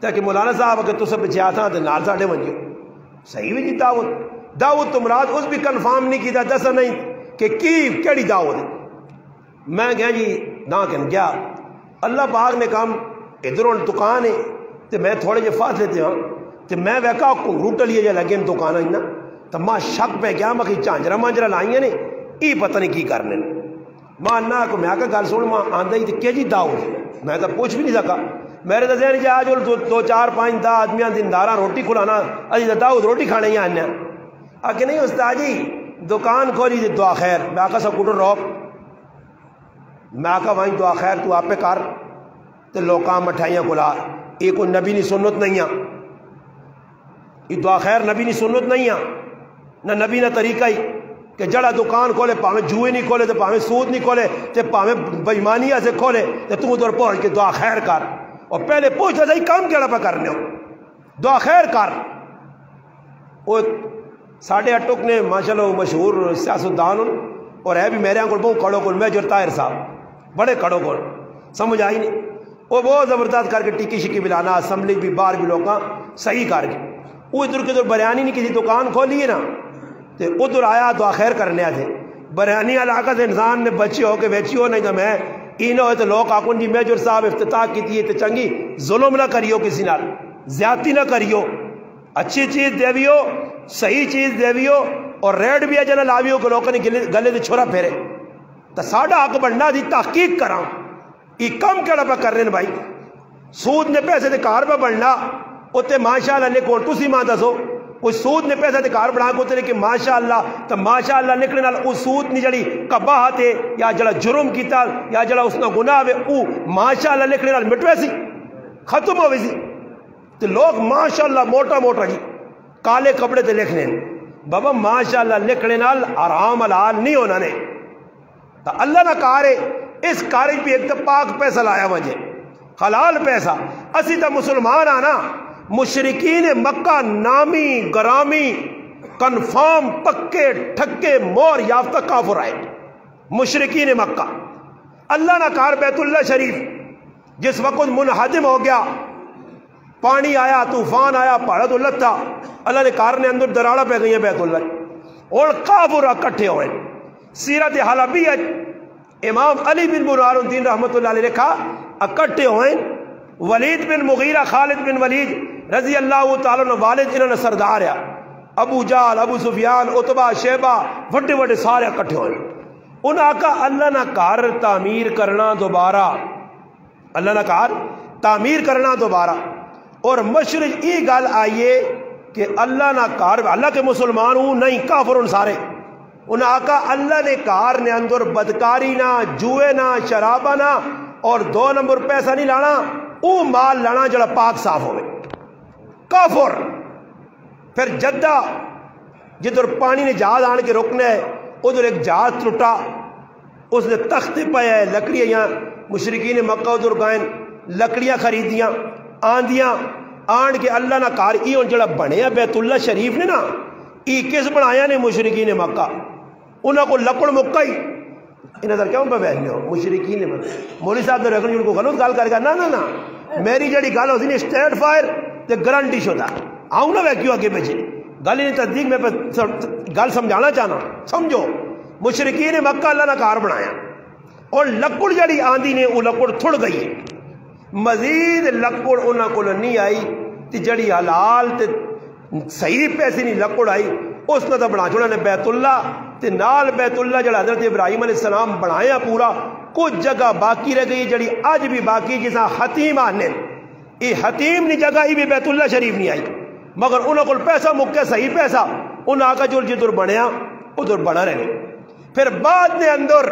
[SPEAKER 1] تاکہ مولانا صاحب اگر تو سب پیچھے آتا تو نال ساڑھے منجیو صحیح بھی جی دعوت تو مراد اس بھی کنفارم نہیں کیتا دسا نہیں کہ کیڑی دعوت ہے میں گیا جی نہ کہن گیا اللہ پاک نے کام ادھروں دکان ہے تو میں تھوڑے جے فاصلے تے ہاں تو میں ویکا روٹ لیے جے لگے دکان نا تو ماں شک پہ گیا میں چانجرا مانجرا لائیاں نے یہ پتہ نہیں کی کرنے ماں نہ کو میں کہا گل سن ماں آندا ہی تے جی دعوت میں تو پوچھ بھی نہیں سکا میرے تو ذہن جا جو 2 4 5 10 آدمیاں دینداراں روٹی کھلانا اجی دعوت روٹی کھانے ہی آنے آ کہ نہیں استاد جی دکان کھولی تے دعا خیر میں آکا سکوٹر روک میں آکا وہیں دعا خیر تو آپ پہ کر تے لوکاں مٹھائیاں کھلا یہ کوئی نبی نہیں سنت نہیں یہ دعا خیر نبی نہیں سنت نہیں نہ نبی نہ طریقہ ہی کہ جڑا دکان کھولے پاویں جوئے نہیں کھولے تو پاویں سود نہیں کھولے تے پاویں بےایمانیہ سے کھولے تے تو ادھر پہنچ کے دعا خیر کر اور پہلے پوچھتا جائی کام کیڑا پہ کرنے ہو دعا خیر کر وہ ساڑھے اٹک نے ماشاءاللہ مشہور سیاستدان اور ہے بھی میرے کو بہت کھڑو کل میجر طاہر صاحب بڑے کھڑو کل سمجھ آئی نہیں وہ بہت زبردست کر کے ٹکی شکی بلانا اسمبلی بھی باہر بھی لوگاں صحیح کر کے وہ ادھر کے ادھر بریانی نہیں کسی دکان کھولی ہے نا تو ادھر آیا دعا خیر کرنے تھے بریانی علاقہ سے انسان نے بچے ہو کے بیچی ہو نہیں تو میں نہ ہوئے تو لوگ آکن جی میجر صاحب افتتاح کی تھی تو چنگی ظلم نہ کریو کسی نال زیادتی نہ کریو اچھی چیز دیویو صحیح چیز دیویو اور ریڈ بھی اجنا لاویو کہ لوگوں نے گلے دے چھوڑا پھیرے تو ساڑھا حق بڑھنا دی تحقیق کراں یہ کم کیڑا پہ کر رہے ہیں بھائی سود نے پیسے دے کار پہ بڑھنا اتے ماشاءاللہ لے کون تسی ماں دسو کوئی سود نے پیسے دے کار بڑھا کو تے کہ ماشاءاللہ تو ماشاءاللہ نکلنے نال او سود نہیں جڑی قباحت ہے یا جڑا جرم کیتا یا جڑا اس نے گناہ ہے او ماشاءاللہ نکلنے نال مٹوے سی ختم ہوئے سی تو لوگ ماشاءاللہ موٹا موٹا جی کالے کپڑے تے لکھنے بابا ماشاءاللہ لکھنے نال آرام حلال نہیں ہونا نے تو اللہ نہ کارے اس کارج بھی ایک تو پاک پیسہ لایا وجہ حلال پیسہ اسی تو مسلمان آنا مشرکین مکہ نامی گرامی کنفارم پکے ٹھکے مور یافتہ کافر آئے مشرکین مکہ اللہ نہ کار بیت اللہ شریف جس وقت منہدم ہو گیا پانی آیا طوفان آیا پہاڑ اللہ تھا اللہ نے کار نے اندر دراڑا پہ گئی بیت اللہ اور کافر اکٹھے ہوئے سیرت حلبیہ امام علی بن برہان الدین رحمت اللہ علیہ لکھا اکٹھے ہوئے ولید بن مغیرہ خالد بن ولید رضی اللہ تعالیٰ عنہ والد انہوں نے سردار ہے ابو جہل ابو سفیان عتبہ شیبہ وڈے وڈے سارے اکٹھے ہوئے انہاں آقا اللہ نہ کار تعمیر کرنا دوبارہ اللہ نہ کار تعمیر کرنا دوبارہ اور مشرق یہ گل آئیے کہ اللہ نہ کار اللہ کے مسلمان ہوں نہیں کافر ان سارے انہاں آقا اللہ نے کار نے اندر بدکاری نہ جوئے نہ شرابہ نہ اور 2 نمبر پیسہ نہیں لانا او مال لانا جڑا پاک صاف ہوئے کافر پھر جدہ جدھر پانی نے جہاز آن کے روکنا ہے ادھر ایک جہاز ٹوٹا اس نے تخت پایا ہے لکڑیاں یہاں مشرکین مکہ ادھر گائیں لکڑیاں خریدیاں آندیاں آن کے اللہ نہ کار ایون جڑا بنیا بیت اللہ شریف نے نا ای کس بنایا نے مشرکین مکہ انہاں کو لکڑ مکہ ہی انہاں در کیوں پہ بیٹھنے ہو مشرکین مکہ مولوی صاحب نے رکھنے ان کو غلط گال کر گا نا میری جڑی گال ہوتی نہیں اسٹیٹ فائر تے گارنٹی شدہ آؤں نہ کیوں آگے بیچے گل نہیں تصدیق میں گل سمجھانا چاہنا سمجھو مشرکین مکہ اللہ نہ کار بنایا اور لکڑ جڑی آندھی نے وہ لکڑ تھڑ گئی ہے مزید لکڑ انہاں کو نہیں آئی تے جڑی حلال تے صحیح پیسے نہیں لکڑ آئی اس نے تو بنا چھوڑا نے بیت اللہ تے نال بیت اللہ جڑا حضرت ابراہیم علیہ السلام بنایا پورا کچھ جگہ باقی رہ گئی جڑی آج بھی باقی جسا حتیم آنے یہ حتیم نہیں جگہ ہی بھی بیت اللہ شریف نہیں آئی مگر انہوں کو پیسہ مکہ صحیح پیسہ انہاں کا جو جدھر بنیا ادھر بنا رہے پھر بعد نے اندر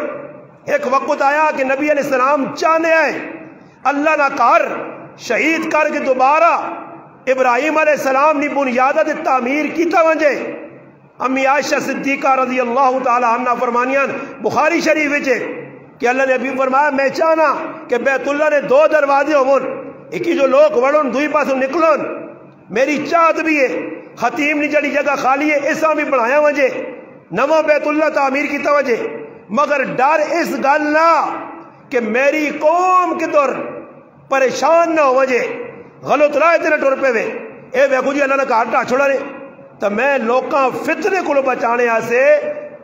[SPEAKER 1] ایک وقت آیا کہ نبی علیہ السلام چاہنے آئے اللہ نہ کار شہید کر کے دوبارہ ابراہیم علیہ السلام نے بنیادت تعمیر کی توجہ امی عائشہ صدیقہ رضی اللہ تعالی عنہ فرمانیاں بخاری شریف وچے کہ اللہ نے ابھی فرمایا میں چاہنا کہ بیت اللہ نے 2 دروازے ہون ایک جو لوگ وڑن دوئی پاسوں نکلون میری چاہت بھی ہے حتیم نے جڑی جگہ خالی ہے ایسا بھی بنایا وجہ نواں بیت اللہ تعمیر کی توجہ مگر ڈر اس گل نہ کہ میری قوم کے دور پریشان نہ ہو وجہ غلط رائے تے نہ ٹر پے وے اے ویکھو جی اللہ نے کہا ٹا چھوڑا نے تو میں لوکاں فتنے کو بچانے آسے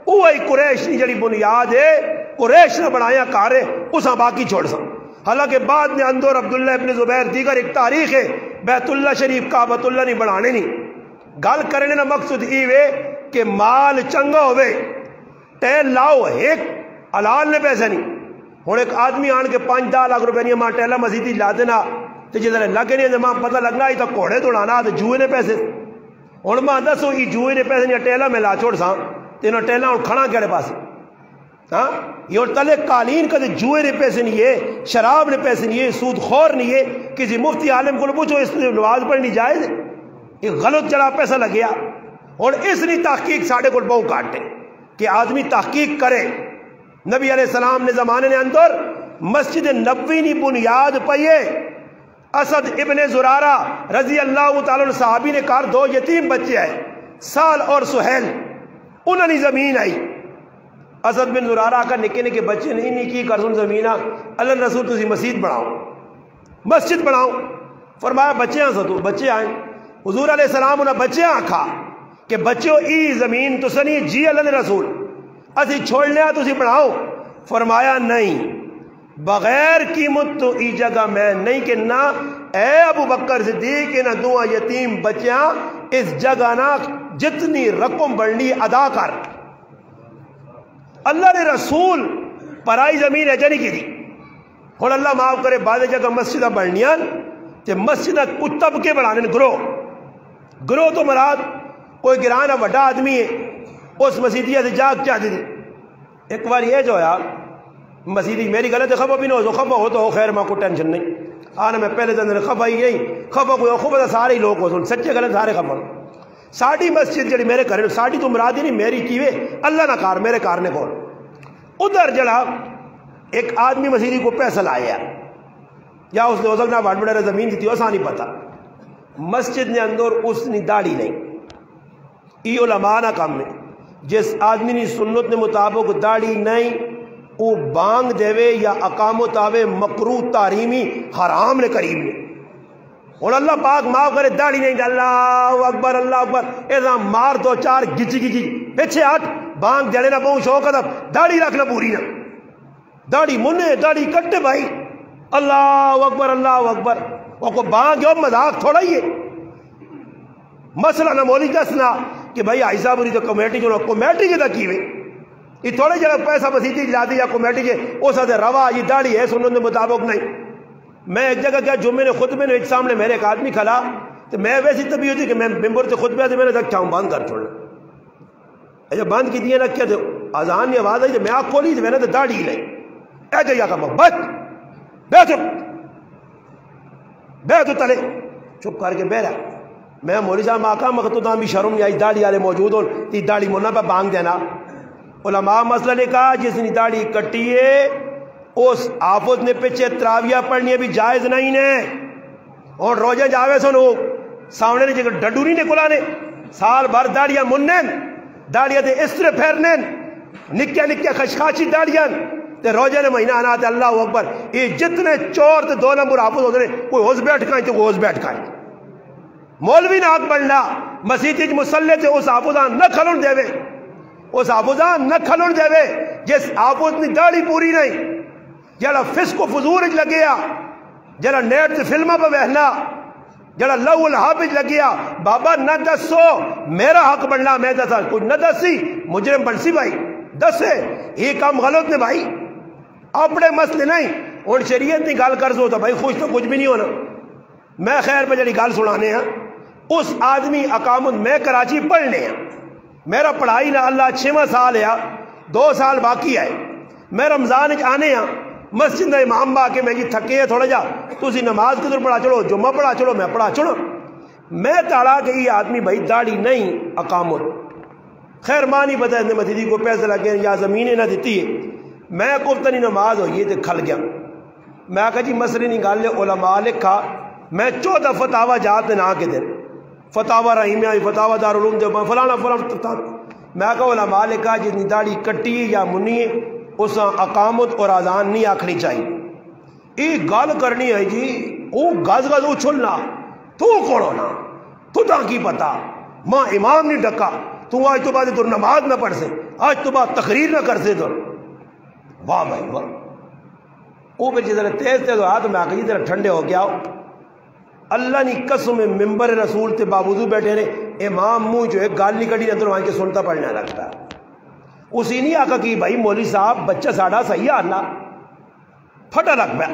[SPEAKER 1] اوہی قریش کی جڑی بنیاد ہے قریش نے بنایا کارے اساں باقی چھوڑ سا حالانکہ بعد نے اندر عبداللہ ابن زبیر دیگر ایک تاریخ ہے بیت اللہ شریف کعبۃ اللہ نہیں بنانے نہیں گل کرنے نہ مقصد ای وے کہ مال چنگا ہوئے ٹیل لاؤ ایک حلال نے پیسے نہیں ہوں ایک آدمی آن کے 5-10 لاکھ روپے نہیں ماں ٹیلا مزیدی لا دینا تو جدھر لگے نہیں ماں پتہ لگنا ہی تو گھوڑے دوڑانا تو جوئے نے پیسے ہوں ماں دسو یہ جوئے نے پیسے نہیں ٹیلا میں لا چھوڑ سا تو انہوں ٹیلا ہوں کھڑا کہڑے پاس ہاں یہ تلے قالین کا جوئے نے پیسے نہیں ہے شراب نے پیسے نہیں ہے سود خور نہیں ہے کسی مفتی عالم کو پوچھو اس نے نماز پڑھنی جائز یہ غلط جڑا پیسہ لگیا اور اس نے تحقیق ساڑھے کو بہو کاٹے کہ آدمی تحقیق کرے نبی علیہ السلام نے زمانے نے اندر مسجد نبوی نی بنیاد پئیے اسد ابن زرارہ رضی اللہ تعالیٰ صحابی نے کار 2 یتیم بچے آئے سال اور سہیل انہوں نے زمین آئی اسد بن زرارہ کا نکے نکے بچے نہیں کی کرسن زمینہ اللہ رسول تسی مسجد بناؤ فرمایا بچے ہاں ستو بچے آئیں حضور علیہ السلام انہیں بچے آکھا کہ بچوں ای زمین تو سنی جی اللہ رسول اسی چھوڑ لیا تسی بناؤ فرمایا نہیں بغیر قیمت تو ای جگہ میں نہیں کہنا اے ابو بکر صدیق نہ دعا یتیم بچیاں اس جگہ نہ جتنی رقم بڑھنی ادا کر اللہ نے رسول پرائی زمین ہے جنی کی دی اور اللہ معاف کرے بعد جگہ مسجدہ بڑھنیاں تے مسجدہ کچھ طبقے بڑھانے گروہ تو مراد کوئی گرانہ وڈا آدمی ہے اس مسیدیہ سے جاگ چاہتی تھی ایک بار یہ جو ہے مسیدی میری غلط خفا بھی نہ ہو خفا ہو تو ہو خیر ماں کو ٹینشن نہیں آنا میں پہلے دن خفا ہی گئی خفا کوئی خفا سارے لوگ ہو سن سچے غلط سارے خفا ساڑھی مسجد جڑی میرے گھر ساڑھی تو مراد ہی نہیں میری کیوے اللہ نہ کار میرے کار نے کون ادھر جڑا ایک آدمی مسیدی کو پیسہ لایا یا اس نے ہو سکنا بڑھ بڑھ زمین دی تھی ویسا نہیں پتا مسجد نے اندر اس نے داڑھی نہیں ای علماء نہ کام میں جس آدمی نے سنت نے مطابق داڑھی نہیں وہ بانگ دیوے یا اقامت آوے مکروہ تحریمی حرام نے قریب نے اور اللہ پاک معاف کرے داڑھی نہیں اللہ اکبر ایسا مار 2-4 گچی پیچھے ہٹ بانگ دینے نہ بہت شوق ادب داڑھی رکھنا پوری نہ داڑھی منے داڑھی کٹے بھائی اللہ اکبر وہ کو بانگ ہے مذاق تھوڑا ہی ہے مسئلہ نہ مولی دسنا کہ بھائی آئی صاحب تو کمیٹی جو کمیٹی کے تک کی ہوئی یہ تھوڑے جگہ پیسہ مسیحی لا دی یا کمیٹی کے اس سے روا یہ داڑھی ہے سننے مطابق نہیں. میں ایک جگہ کیا جمعے نے خطبے نے سامنے میرے ایک آدمی کھلا تو میں ویسی طبیعت ہوتی کہ میں ممبر سے خطبے سے میں نے رکھا ہوں بند کر چھوڑنا. جب بند کی دیے رکھے تو اذان کی آواز آئی تو میں آنکھ کھولی تو میں نے تو داڑھی لئی ایسے جا کر بس بیٹھ تو تلے چپ کر کے بیٹھا. میں مولوی صاحب آقا مگر تو بھی شرم نہیں آئی داڑھی والے موجود ہو تی داڑھی منا پہ بانگ دینا. علماء مسئلہ نے کہا جس نے داڑھی کٹی ہے اس آفت نے پیچھے تراویہ پڑھنی ہے بھی جائز نہیں ہے. اور روزے جاوے سنو سامنے نے جگہ ڈڈوری نے کلانے سال بھر داڑیاں منن داڑیاں تے اس طرح پھیرنن نکیا نکیا خشخاشی داڑیاں تے روزے نے مہینہ آنا تے اللہ اکبر یہ جتنے چور تے 2 نمبر آفت ہوتے ہیں کوئی ہوز بیٹھ کھائیں تو کوئی ہوز بیٹھ کھائیں. مولوی نہ حق بڑھنا مسیحی مسلح تے اس آفزان نہ کھلن دے وے اس آفزان نہ کھلن دے وے جس آفز نے داڑھی پوری نہیں جڑا فسق و فضور لگیا جڑا نیٹ تے فلمہ پہ بہنا جڑا لو الحافظ لگیا بابا نہ دسو میرا حق بننا میں دسا کچھ نہ دسی مجرم بنسی بھائی دسے یہ کام غلط نے بھائی اپنے مسئلے نہیں اور شریعت کی گل کر سو تو بھائی خوش تو کچھ بھی نہیں ہونا. میں خیر پہ جڑی گل سنانے ہیں اس آدمی اقامت میں کراچی پڑھنے ہیں میرا پڑھائی نہ اللہ 6واں سال ہے 2 سال باقی ہے. میں رمضان آنے ہیں مسجد میں امام با کے میں جی تھکے ہے تھوڑا جا تسی نماز کدھر پڑھا چلو جمعہ پڑھا چلو میں پڑھا چلو میں تاڑا کہ یہ آدمی بھائی داڑھی نہیں اقامت خیر ماں نہیں پتہ اتنے مسجدی کو پیسے لگے یا زمینیں نہ دیتی ہے. میں کفتنی نماز ہوئی تو کھل گیا. میں کہا جی مسئلے نہیں گال علماء لکھا میں 14 فتاوہ جات نہ کے دن فتاوہ رحیمیہ فتاوہ دارالعلوم دیوبند فلانا فلانا میں کہا علماء لکھا جتنی داڑھی کٹی ہے یا منی ہے اس اقامت اور اذان نہیں آکھنی چاہیے. یہ گل کرنی ہے جی وہ گز گز اچھلنا تو کون ہونا تو تا کی پتا ماں امام نہیں ڈکا تو آج تو بعد تو نماز نہ پڑھ سے آج تو بعد تقریر نہ کر سے تو واہ بھائی واہ. وہ پھر جس طرح تیز تیز ہوا تو میں آخر جی طرح ٹھنڈے ہو گیا اللہ نے قسم ممبر رسول تے باوجود بیٹھے نے امام منہ جو ہے گال نہیں کٹی اندر وہاں کے سنتا پڑھنے لگتا. اسی نہیں آقا کہ بھائی مولوی صاحب بچہ ساڑھا صحیح آنا پھٹا لگ پیا.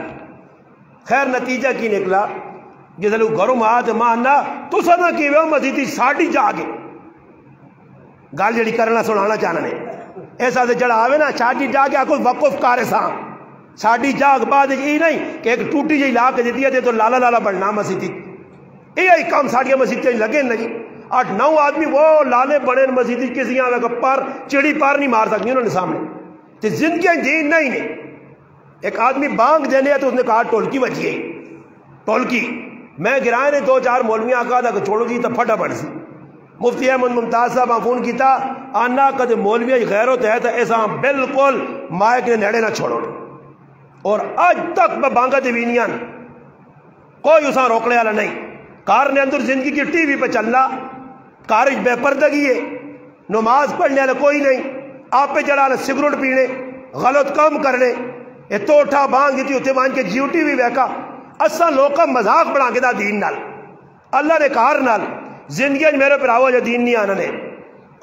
[SPEAKER 1] خیر نتیجہ کی نکلا جس لوگ گھروں میں آتے ماں آنا تو سنا کی وہ مسیحی ساڑھی جا کے گال جڑی کرنا سنانا چاہنا نے ایسا سے جڑا آوے نا ساڑھی جا کے کوئی وقف کارے ساں ساڑھی جاگ بعد یہ نہیں کہ ایک ٹوٹی جی لا کے دیتی ہے تو لالا لالا بڑھنا مسیحی یہ کام ساڑھیاں مسیحی لگے نہیں 8-9 آدمی وہ لالے بڑے مسیحی کسی آوے کا پر چڑی پار نہیں مار سکتی انہوں نے سامنے تو زندگیاں جین نہیں نے. ایک آدمی بانگ دینے تو اس نے کہا ٹولکی بچی ہے ٹولکی میں گرائے نے 2-4 مولویاں کہا تھا کہ چھوڑو جی تو پھٹا پڑ سی. مفتی احمد ممتاز صاحب فون کیتا آنا کد مولویاں غیرت ہے تو ایسا بالکل مائک نے نیڑے نہ چھوڑو اور آج تک میں بانگا دیوینیاں کوئی اسا روکنے والا نہیں. کار نے اندر زندگی کی ٹی وی پہ چلنا کارج بے پردگی ہے نماز پڑھنے والا کوئی نہیں آپ پہ جڑا سگریٹ پینے غلط کام کرنے یہ تو اٹھا بانگ دیتی ہوتے مان کے جیو ٹی وی ویکا اسا لوگ کا مذاق بنا کے دا دین نال اللہ نے کار نال زندگی میرے پر آواز دین نہیں آنا نے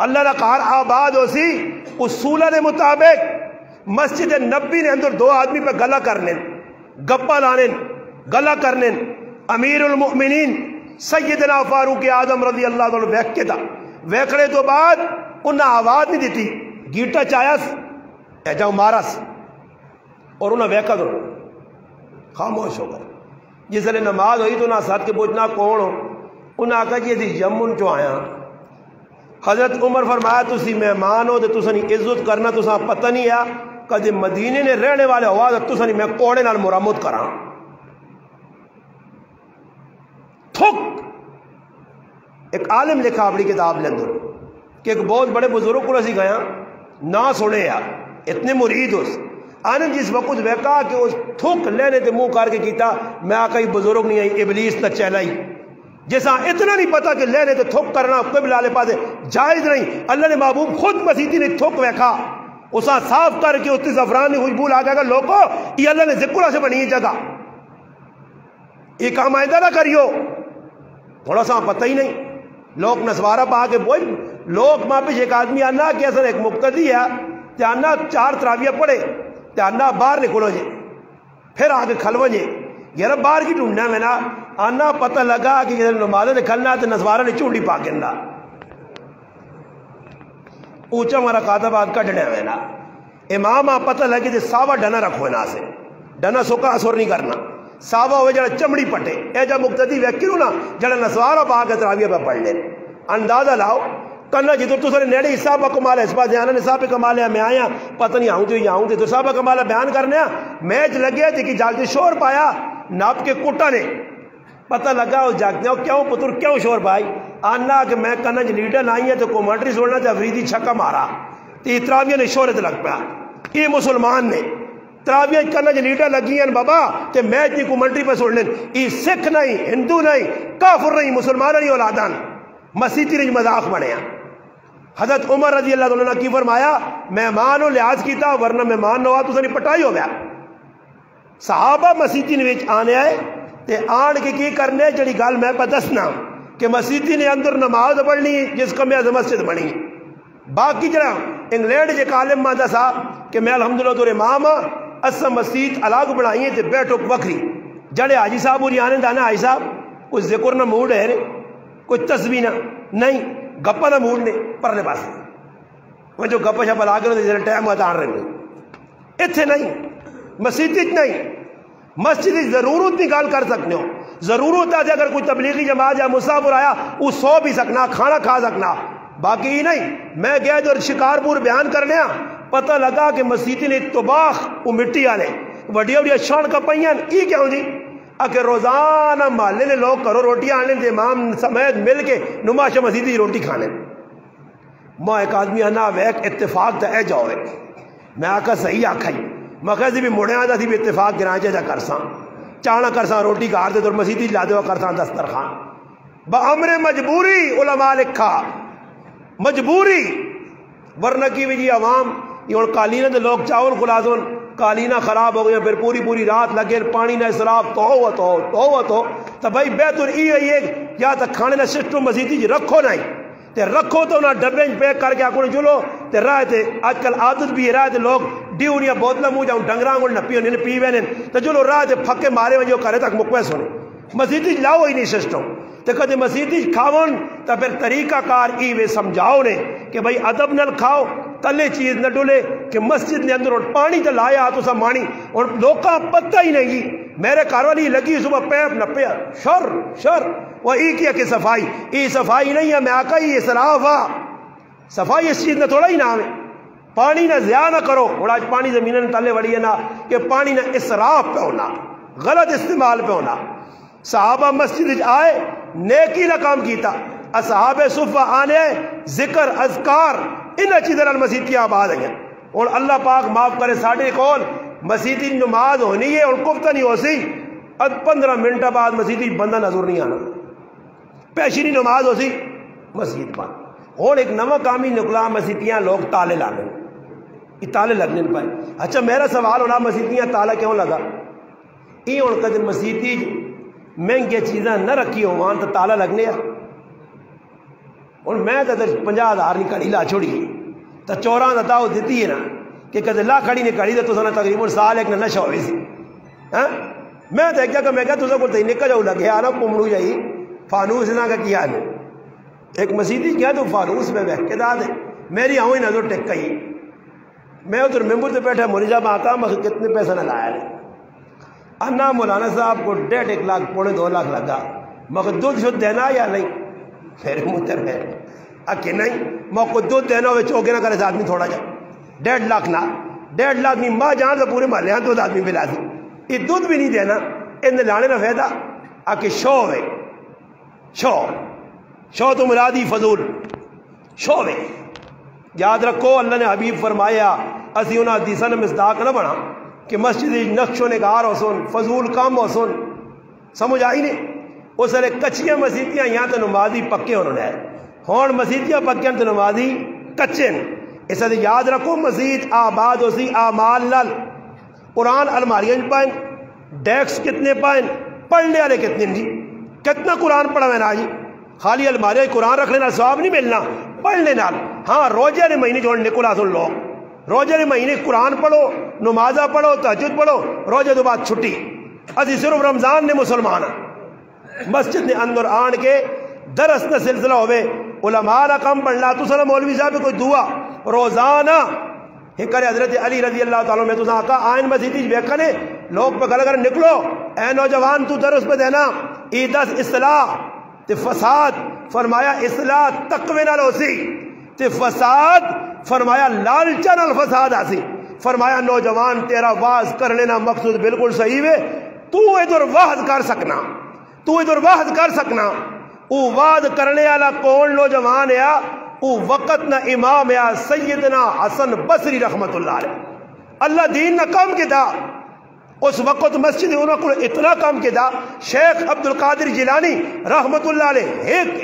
[SPEAKER 1] اللہ نے کار آباد ہو سی اصولہ نے مطابق مسجد نبی نے اندر 2 آدمی پہ گلا کرنے گپا لانے گلا کرنے امیر المؤمنین سیدنا فاروق اعظم رضی اللہ عنہ ویک کے تھا ویکڑے تو بعد انہیں آواز نہیں دیتی گیٹا چایس ایجاؤ مارس اور انہیں ویکا دو خاموش ہو گئے. جس لئے نماز ہوئی تو انہیں ساتھ کے پوچھنا کون ہو انہیں آقا جی تھی یمن چو آیا حضرت عمر فرمایا تسی مہمان ہو تو تسانی عزت کرنا تسا پتہ نہیں ہے کدی مدینے نے رہنے والے ہوا تو تسانی میں کوڑے نال مرامت کراں تھک. ایک عالم لکھا اپنی کتاب لے اندر کہ ایک بہت بڑے بزرگ کو اسی گیا نہ سنے یار اتنے مرید اس آنند جس وقت ویکا کہ اس تھک لینے تے منہ کر کے کیتا میں آقا ہی بزرگ نہیں آئی ابلیس نہ چہلائی جیسا اتنا نہیں پتا کہ لینے تے تھک کرنا قبل آلے پاسے جائز نہیں. اللہ نے محبوب خود مسیحی نے تھک ویکا اسا صاف کر کے اتنی زفران نے خوشبو لا گیا لوگوں یہ اللہ نے ذکرہ سے بنی جگہ یہ کام آئندہ نہ کریو تھوڑا سا پتہ ہی نہیں لوگ نسوارا پا کے بوئی لوگ ماں پیچھے ایک آدمی آنا کہ اصل ایک مقتدی ہے تے آنا 4 تراویہ پڑھے تے آنا باہر نکلو جے پھر آگے کھلو جے یار باہر کی ڈھونڈنا میں نا آنا پتہ لگا کہ جب نمازیں کھلنا تے نسوارا نے چونڈی پا کے اندہ اونچا ہمارا کاتبات کا ڈھنے میں نا امام آپ پتہ لگے تے ساوا ڈنا رکھو نا سے ڈنا سوکا اثر نہیں کرنا ساوا ہوئے جڑا چمڑی پٹے اے جا مقتدی ویکرو نا جڑا نسوارا پا کے تراویہ پہ پڑھ لے اندازہ لاؤ کنا جدو تو سارے نیڑے حصہ پہ کمال ہے اس بات دھیانا نصاب پہ کمال ہے میں آیا پتہ نہیں آؤں تو یہ آؤں تو صاحب کمال بیان کرنے میچ لگے تھے کہ جاگتے شور پایا ناپ کے کوٹا نے پتہ لگا اس جاگتے ہو کیوں پتر کیوں شور پائی آنا کہ میں کنا جو لیڈر نائی ہے تو کومنٹری سوڑنا تھا افریدی چھکا مارا تو تراویہ نے شورت لگ پیا یہ مسلمان نے تراویہ کنا جو لیڈر لگی ہیں بابا کہ میچ نہیں کومنٹری پہ سوڑ لیں یہ سکھ نہیں ہندو نہیں کافر نہیں مسلمان نہیں اولادان مسیحی نہیں مذاق بنے ہیں حضرت عمر رضی اللہ عنہ کی فرمایا مہمان و لحاظ کیتا ورنہ مہمان نہ ہوا تو سنی پٹائی ہو گیا صحابہ مسیحی نے آنے آئے تے آن کے کی کرنے جڑی گال میں پہ دسنا کہ مسیحی نے اندر نماز پڑھنی جس کا میں مسجد بنی باقی جڑا انگلینڈ کے عالم ماندہ صاحب کہ میں الحمدللہ تو امام اسا مسجد الگ بنائی ہے تے بیٹھو وکری جڑے حاجی صاحب اور آنے دانا حاجی صاحب کوئی ذکر نہ موڈ ہے کوئی تسبیح نہ نہیں گپا نہ موڈ نے پرلے پاس وہ جو گپا شپا لا کے ٹائم آن رہے اتنے نہیں مسجد نہیں مسجد ضرورت نہیں گال کر سکتے ہو ضرورت ہے اگر کوئی تبلیغی جماعت یا مسافر آیا وہ سو بھی سکنا کھانا کھا سکنا باقی ہی نہیں میں گیا جو شکارپور بیان کرنے پتہ لگا کہ مسجد نے توباخ وہ مٹی والے وڈیا وڈیا شان کپائیاں یہ کیا ہوں جی کہ روزانہ محلے نے لوگ کرو روٹیاں آنے دے امام سمیت مل کے نمائش مسجدی روٹی کھانے ماں ایک آدمی آنا ویک اتفاق تا اے جاؤ میں آکا صحیح آکھا ہی مکہ سے بھی مڑے آتا تھی بھی اتفاق گرائیں جا کرساں چانا کرساں روٹی کار دے تو مسجدی لا دے وہ کرساں دسترخوان بامر مجبوری علماء لکھا مجبوری ورنہ کی بھی جی عوام یہ اور قالینہ دے لوگ چاول خلاصون قالینہ خراب ہو گیا پھر پوری رات لگے پانی نہ اسراف تو بھائی بہتر یہ یا تو کھانے نہ سسٹم مسیحی جی رکھو نہیں تے رکھو تو نہ ڈبے پیک کر کے آکونے چلو تے رائے تے آج کل عادت بھی ہے رائے تے لوگ ڈیونیا بوتلہ منہ جاؤں ڈنگران کو نہ پی وینے تے چلو رائے تے پھکے مارے جو کرے تک مقویس ہونے مسیحی لاؤ ہی نہیں سسٹم تے کدے مسیحی کھاون تا پھر طریقہ کار ایوے سمجھاؤ نے کہ بھائی ادب نل کھاؤ تلے چیز نہ ڈولے کہ مسجد نے اندر پانی تو لایا تو سب مانی اور لوکاں پتہ ہی نہیں میرے کاروالی لگی صبح پیپ نہ پیا شر وہ ای کیا کہ صفائی ای صفائی نہیں ہے میں آقا ہی اسراف صفائی اس چیز نہ تھوڑا ہی نہ آئے پانی نہ ضیاء نہ کرو اور آج پانی زمینیں تلے وڑی ہے نا کہ پانی نہ اسراف پہ ہونا غلط استعمال پہ ہونا صحابہ مسجد آئے نیکی نہ کام کیتا اصحاب صفہ آنے ذکر اذکار ان چیزیں مسیحی آباد ہیں اور اللہ پاک معاف کرے ساڑھے کول مسیحی نماز ہونی ہے اور کفتہ نہیں ہو سی اب 15 منٹ بعد مسیحی بندہ نظر نہیں آنا پیشینی نماز ہو سی مسجد بند اور ایک نوہ کامی نکلا مسیحیاں لوگ تالے لانے یہ تالے لگنے پائے اچھا میرا سوال ہونا مسیحیاں تالا کیوں لگا یہ اور قدر مسیحی مہنگی چیزیں نہ رکھی ہو وہاں تو تالا لگنے اور میں تو 50,000 کی کڑی لا چھوڑی تو 14 دتاؤ دیتی ہے نا کہ کدے لا کھڑی نے کڑی تو سنا تقریباً سال ایک نشہ ہوئی سی میں تو کیا کہ میں کہا تو کو نکل جاؤ لگے آنا پمڑو جائی فانوس نہ کا کیا ہے ایک مسیحی کیا تو فانوس میں بیٹھ کے دا دے میری آؤں ہی نظر ٹک گئی میں ادھر ممبر سے بیٹھا مریجہ میں آتا میں کتنے پیسہ نہ لایا ہے انا مولانا صاحب کو 1.5 لاکھ 2.5 لاکھ لگا مگر دودھ شد دینا یا نہیں پھر متر ہے کہ نہیں میں کو دودھ دینا ہوئے چوکے نہ کرے آدمی تھوڑا جا 1.5 لاکھ نہ 1.5 لاکھ نہیں ماں جان سے پورے محلے دودھ آدمی پلا دی یہ دودھ بھی نہیں دینا ان لانے نہ فائدہ کہ شو ہے شو تو مرادی فضول شو ہے یاد رکھو اللہ نے حبیب فرمایا اسی انہاں حدیثاں نے مصداق نہ بنا کہ مسجد نقش و نگار ہو سن فضول کام ہو سن سمجھ آئی نہیں وہ سارے کچیاں مسیحیاں یہاں تو نمازی پکے انہوں نے ہون مسیحیاں پکے تو نمازی کچے اس سے یاد رکھو مسجد آباد ہو سی آمال لال قرآن الماریاں پائیں ڈیکس کتنے پائیں پڑھنے والے کتنے جی کتنا قرآن پڑھا میں نا جی خالی المارے قرآن رکھنے نال ثواب نہیں ملنا، پڑھنے نال۔ ہاں روزے نے مہینے جو نکلا سن لوگ روزے نے مہینے قرآن پڑھو، نمازہ پڑھو، تہجد پڑھو، روزے تو بعد چھٹی۔ اسی صرف رمضان نے مسلمان مسجد نے اندر آن کے درس نہ سلسلہ ہوئے، علماء کا کم پڑھنا، تو سلام مولوی صاحب کوئی دعا روزانہ ایک کرے حضرت علی رضی اللہ تعالیٰ میں تو آقا آئین مسیدی بیکھنے لوگ پہ گل کر نکلو، اے نوجوان تو درس پہ دینا ای 10 اصلاح تے فساد، فرمایا اصلاح تقوی نال ہوسی تے فساد فرمایا لالچا نال فساد آسی۔ فرمایا نوجوان تیرا واز کرنے نا مقصود بالکل صحیح ہے، تو ادھر واز کر سکنا، تو ادھر واز کر سکنا۔ او واز کرنے والا کون نوجوان ہے؟ او وقت نہ امام ہے سیدنا حسن بصری رحمت اللہ علیہ۔ اللہ دین نہ کم کیتا، اس وقت مسجد انہوں کو اتنا کم کیتا، شیخ عبد القادر جیلانی رحمت اللہ علیہ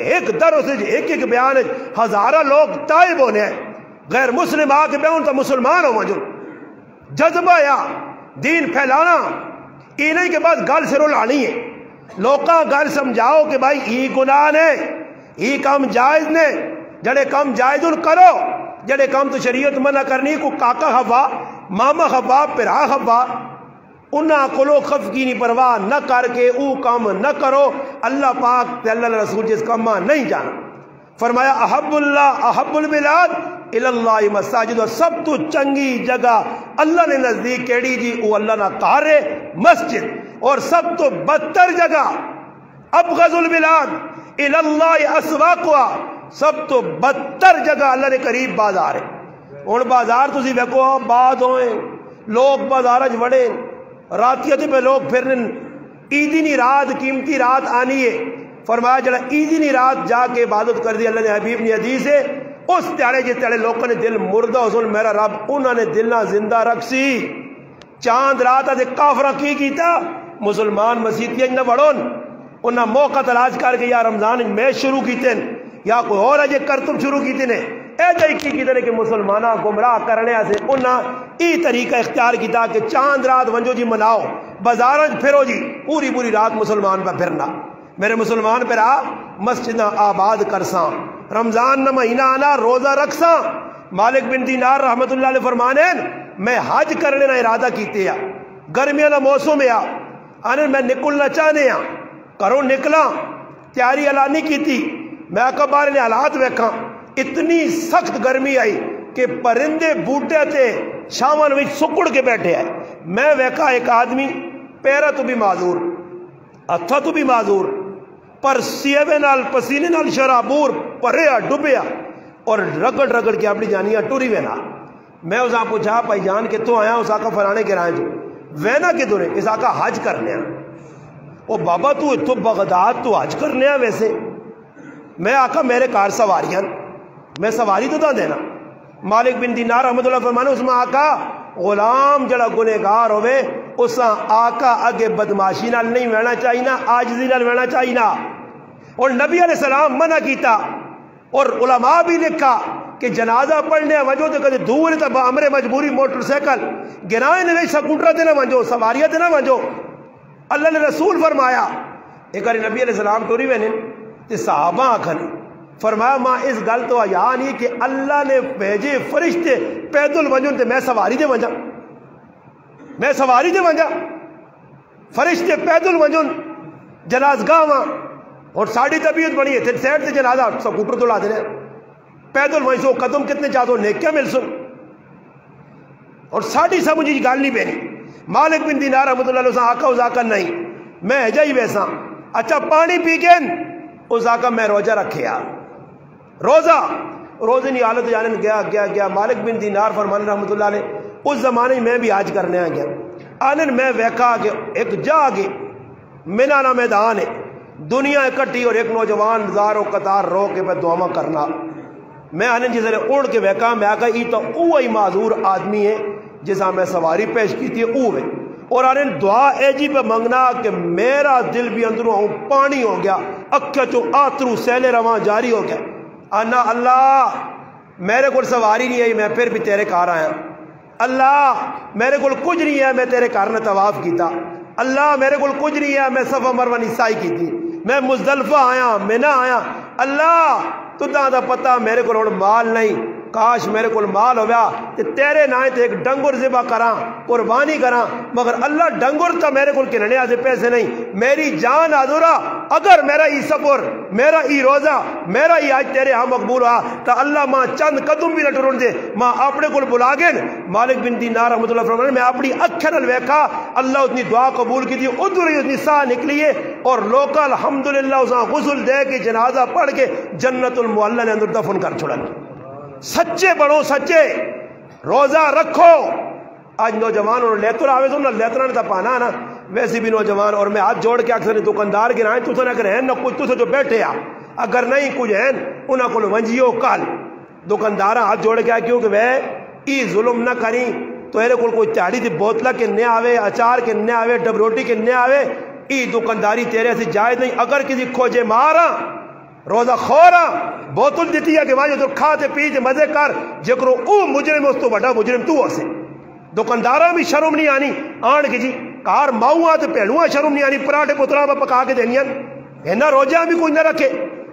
[SPEAKER 1] ایک درس ایک بیان ہزارہ لوگ تائب ہونے ہیں، غیر مسلم آ کے بیان تو مسلمان ہو جو جذبہ یا دین پھیلانا انہیں کے بعد گل سرو لانی ہے، لوکاں گل سمجھاؤ کہ بھائی ای گناہ نے، ای کام جائز نے، جڑے کام جائز ان کرو، جڑے کام تو شریعت منع کرنی کو کاکا خوا ماما خوا پرا خوا انہاں کلو خف کی نہیں پرواہ نہ کر کے او کام نہ کرو، اللہ پاک تے اللہ رسول جس کامہ نہیں جانا۔ فرمایا احب اللہ احب البلاد الاللہ مساجد، اور سب تو چنگی جگہ اللہ نے نزدیک کیڑی جی او اللہ نہ کارے مسجد، اور سب تو بدتر جگہ ابغض البلاد الاللہ اسواقها، سب تو بدتر جگہ اللہ نے قریب بازار ہے۔ ہن بازار تسی ویکھو آباد ہوئے، لوگ بازار وچ وڑے، راتیاں پہ لوگ پھرن، عیدی رات قیمتی رات آنی ہے۔ فرمایا جڑا عیدی رات جا کے عبادت کر دی، اللہ نے حبیب نے حدیث ہے اس تیارے جس تیارے لوگوں نے دل مردہ حضور میرا رب انہوں نے دل نہ زندہ رکھ سی۔ چاند رات آج کافرہ کی کیتا مسلمان مسیحیت نہ وڑون، انہاں موقع تلاش کر کے یا رمضان میں شروع کیتے یا کوئی اور اجے کرتب شروع کیتے نے، اے جائی کی کیتے نے کہ مسلمانہ گمراہ کرنے سے انہاں ای طریقہ اختیار کیتا کہ چاند رات ونجو جی مناؤ، بازاروں پھرو جی، پوری رات مسلمان پہ پھرنا۔ میرے مسلمان پہ رہا مسجدہ آباد کرساں، رمضان نہ مہینہ آنا روزہ رکھساں۔ مالک بن دینار رحمت اللہ علیہ فرمانے میں حج کرنے نہ ارادہ کیتے ہیں، گرمیاں نہ موسم ہے آنے میں نکلنا چاہنے ہیں، کروں نکلا تیاری علانی کی تھی، میں اکبار نے حالات ویکھاں، اتنی سخت گرمی آئی کہ پرندے بوٹے تھے شامن وچ سکڑ کے بیٹھے ہیں۔ میں ویکھا ایک آدمی پیرا تو بھی معذور، ہتھا تو بھی معذور، پر سیوے نال پسینے نال شرابور پریا ڈبیا اور رگڑ کے اپنی جانیاں ٹوری وینا۔ میں اس آن پوچھا بھائی جان کہ تو آیا اس آقا فرانے کے رائے جو وینا کے دورے اس آقا حج کرنے ہیں۔ او بابا تو بغداد تو حج کرنے ہیں ویسے؟ میں آقا میرے کار سواریاں میں سواری تو دا دینا۔ مالک بن دینار رحمت اللہ فرمانے اس میں آقا غلام جڑا گنہگار ہوئے اس آقا اگے بدماشی نال نہیں وینا چاہینا، آجزی نال وینا چاہینا۔ اور نبی علیہ السلام منع کیتا، اور علماء بھی لکھا کہ جنازہ پڑھنے وجہ تو کدے دور تا امر مجبوری موٹر سائیکل گرائیں نے سکوٹر تے نہ ونجو، سواریاں تے نہ ونجو۔ اللہ نے رسول فرمایا ایک بار نبی علیہ السلام ٹوری وینے تے صحابہ آکھن فرمایا ماں اس گل تو آیا نہیں کہ اللہ نے بھیجے فرشتے پیدل ونجن تے میں سواری دے ونجا، میں سواری دے ونجا، فرشتے پیدل ونجن جنازگاہ وہاں، اور ساڑھی طبیعت بنی ہے تھے سیٹ سے جنازہ سکوٹر تو لا دینے پیدل وہیں سو قدم کتنے چاہتو نیکیاں مل سن، اور ساڑھی سا مجھے گال نہیں بینی۔ مالک بن دینار رحمت اللہ علیہ آقا اس آقا نہیں میں جائی ویسا اچھا پانی پی گئن اس آقا میں روزہ رکھیا، روزے نہیں حالت جانن گیا مالک بن دینار فرمان رحمت اللہ علیہ اس زمانے میں بھی حج کرنے آ گیا، آنن میں ویکھا کہ ایک جا آگے منانا میدان ہے، دنیا اکٹھی اور ایک نوجوان زارو قطار رو کے میں دعا کرنا، میں آنن جسے اڑ کے ویکھا میں آکا یہ تو اوہی معذور آدمی ہے جسا میں سواری پیش کی تھی اوہ ہے، اور آنن دعا اے جی پہ منگنا کہ میرا دل بھی اندروں پانی ہو گیا، اکھا چو آترو سیلے روان جاری ہو گیا، آنا اللہ میرے کو سواری نہیں ہے میں پھر بھی تیرے کار آیا، اللہ میرے کو کچھ نہیں ہے میں تیرے کار نے طواف کیتا، اللہ میرے کو کچھ نہیں ہے میں صفا مروہ نسائی کی تھی، میں مزدلفہ آیا منہ آیا اللہ تُدھاں دا پتہ میرے کو مال نہیں، کاش میرے کو مال ہو گیا تے تیرے نائیں تے ایک ڈنگر ذبح کراں، قربانی کراں، مگر اللہ ڈنگر تا میرے کو کننے آدھے پیسے نہیں، میری جان آدھورا اگر میرا ای سفر، میرا ای روزہ، میرا ای آج تیرے ہاں مقبول ہوا تا اللہ ماں چند قدم بھی نہ ٹرون دے، ماں اپنے کو بلا گئے۔ مالک بن دینار رحمۃ اللہ فرمانے میں اپنی اکھر الویکھا اللہ اتنی دعا قبول کی تھی، ادھر ہی اتنی ساہ نکلی ہے اور لوگ الحمدللہ اساں غسل دے کے جنازہ پڑھ کے جنت المعلی نے اندر دفن کر چھوڑن۔ سچے بڑھو، سچے روزہ رکھو۔ آج نوجوان اور لیتر آوے تو نہ لیترہ نے تا پانا نا، ویسے بھی نوجوان، اور میں ہاتھ جوڑ کے اکثر دکاندار گرائیں تو سن اگر ہیں نہ کچھ تو سے جو بیٹھے آ، اگر نہیں کچھ ہیں انہاں کو ونجیو کال دکاندار ہاتھ جوڑ کے آئے، کیونکہ وہ ای ظلم نہ کریں تو ایرے کوئی تیاری دی بوتلہ کے نہ آوے، اچار کے نہ آوے، ڈب روٹی کے نہ آوے، ای دکانداری تیرے سے جائز نہیں۔ اگر کسی کھوجے مارا روزہ خورا بوتل دیتی ہے کہ وہاں جو کھاتے پیتے مزے کر جکرو او مجرم اس تو بڑا مجرم تو اسے دکاندارہ بھی شرم نہیں آنی آن کی جی کار ماؤں تے پہلواں شرم نہیں آنی پراٹھے پترا پہ پکا کے دینیاں اینا روزہ بھی کوئی نہ رکھے،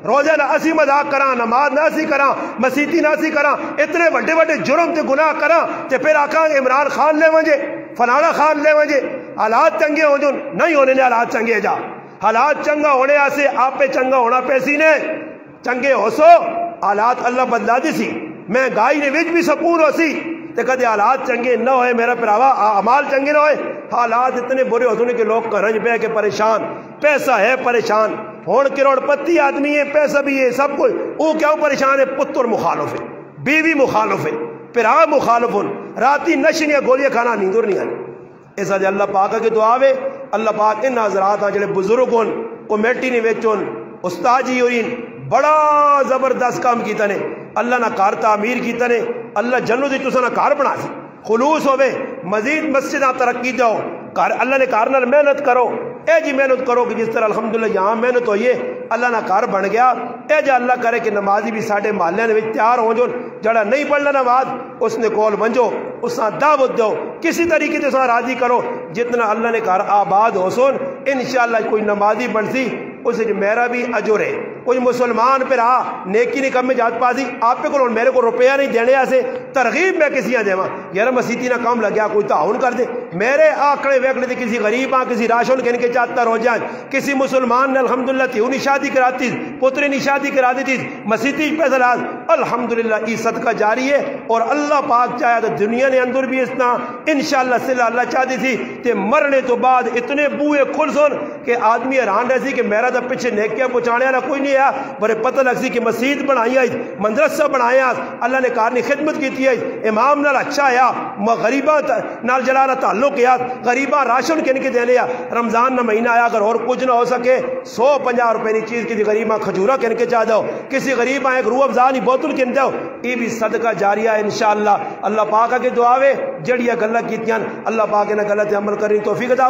[SPEAKER 1] روزہ نہ اسی مذاق کراں، نماز نہ اسی کراں، مسیتی نہ اسی کراں، اتنے بڑے بڑے جرم تے گناہ کراں تے پھر آکاں عمران خان لے ونجے فلانا خان لے ونجے۔ حالات چنگے ہو جو نہیں ہونے نے حالات چنگے جا، حالات چنگا ہونے آسے آپ پہ چنگا ہونا پیسی نے چنگے ہو سو حالات اللہ بدلا دی سی، میں گائی نے وچ بھی سکون ہو سی تے کدے حالات چنگے نہ ہوئے میرا پراوا، اعمال چنگے نہ ہوئے، حالات اتنے برے ہوتے ہیں کہ لوگ کرنج بے کے پریشان، پیسہ ہے پریشان، ہون کروڑ پتی آدمی ہے، پیسہ بھی ہے، سب کچھ، وہ کیوں پریشان ہے؟ پتر مخالف ہے، بیوی مخالف ہے، پرا مخالف ہن، راتی نشنیاں گولیاں کھانا نیندر نہیں آنی۔ ایسا جے اللہ پاک کے دعا وے، اللہ پاک ان حضرات جڑے بزرگ ہن کمیٹی نے وچن استاد جی ہوئیں بڑا زبردست کام کیتا نے، اللہ نہ کار تعمیر کیتا نے، اللہ جنت دی تساں نہ کار بنا سی، خلوص ہوئے، مزید مسجداں ترقی جاؤ، اللہ نے کار نال محنت کرو، اے جی محنت کرو کہ جس طرح الحمدللہ یہاں محنت ہوئی ہے اللہ نہ کار بن گیا، اے جی اللہ کرے کہ نمازی بھی ساڑھے محلے نے تیار ہو جو، جڑا نہیں پڑھنا نماز اس نے کول ونجو، اس نے دعوت دو، کسی طریقے سے راضی کرو، جتنا اللہ نے کار آباد ہو سن انشاءاللہ کوئی نمازی بن سی اسے میرا بھی اجر ہے، کوئی مسلمان پہ رہا نیکی نہیں کم میں جات پاسی آپ پہ کو میرے کو روپیہ نہیں دینے ایسے ترغیب میں کسی آ دیواں یار مسیتی نہ کام لگیا کوئی تعاون کر دے، میرے آکڑے ویکڑے تھے کسی غریب آں کسی راشن کہنے کے چاہتا رو جائیں، کسی مسلمان نے الحمدللہ تھی انہی شادی کراتی پتری نے شادی کرا دی تھی مسیتی پیسہ لاز الحمدللہ ای صدقہ جاری ہے، اور اللہ پاک چاہے تو دنیا نے اندر بھی اسنا انشاءاللہ صلی اللہ چاہتی تھی تے مرنے تو بعد اتنے بوئے کھل سن کہ آدمی حیران رہی کہ میرا تو پیچھے نیکیاں پہنچانے والا کوئی نہیں ہے، بڑے پتہ لگ سی کہ مسجد بنائی ہے، مدرسہ بنایا، اللہ نے کار نے خدمت کی ہے، امام نال اچھا آیا، غریباں نال جلانا تعلق یاد، غریباں راشن کن کے دینے رمضان نہ مہینہ آیا اگر اور کچھ نہ ہو سکے 150 روپے کی چیز کی غریباں کھجورا کن کے چاہ دو، کسی غریباں ایک روح افزا نہیں بوتل کن دو، یہ بھی صدقہ جاریہ ہے انشاءاللہ۔ اللہ پاک کے دعاوے جڑیاں گلہ کیتیاں اللہ پاک نے غلط عمل کرنی توفیق عطا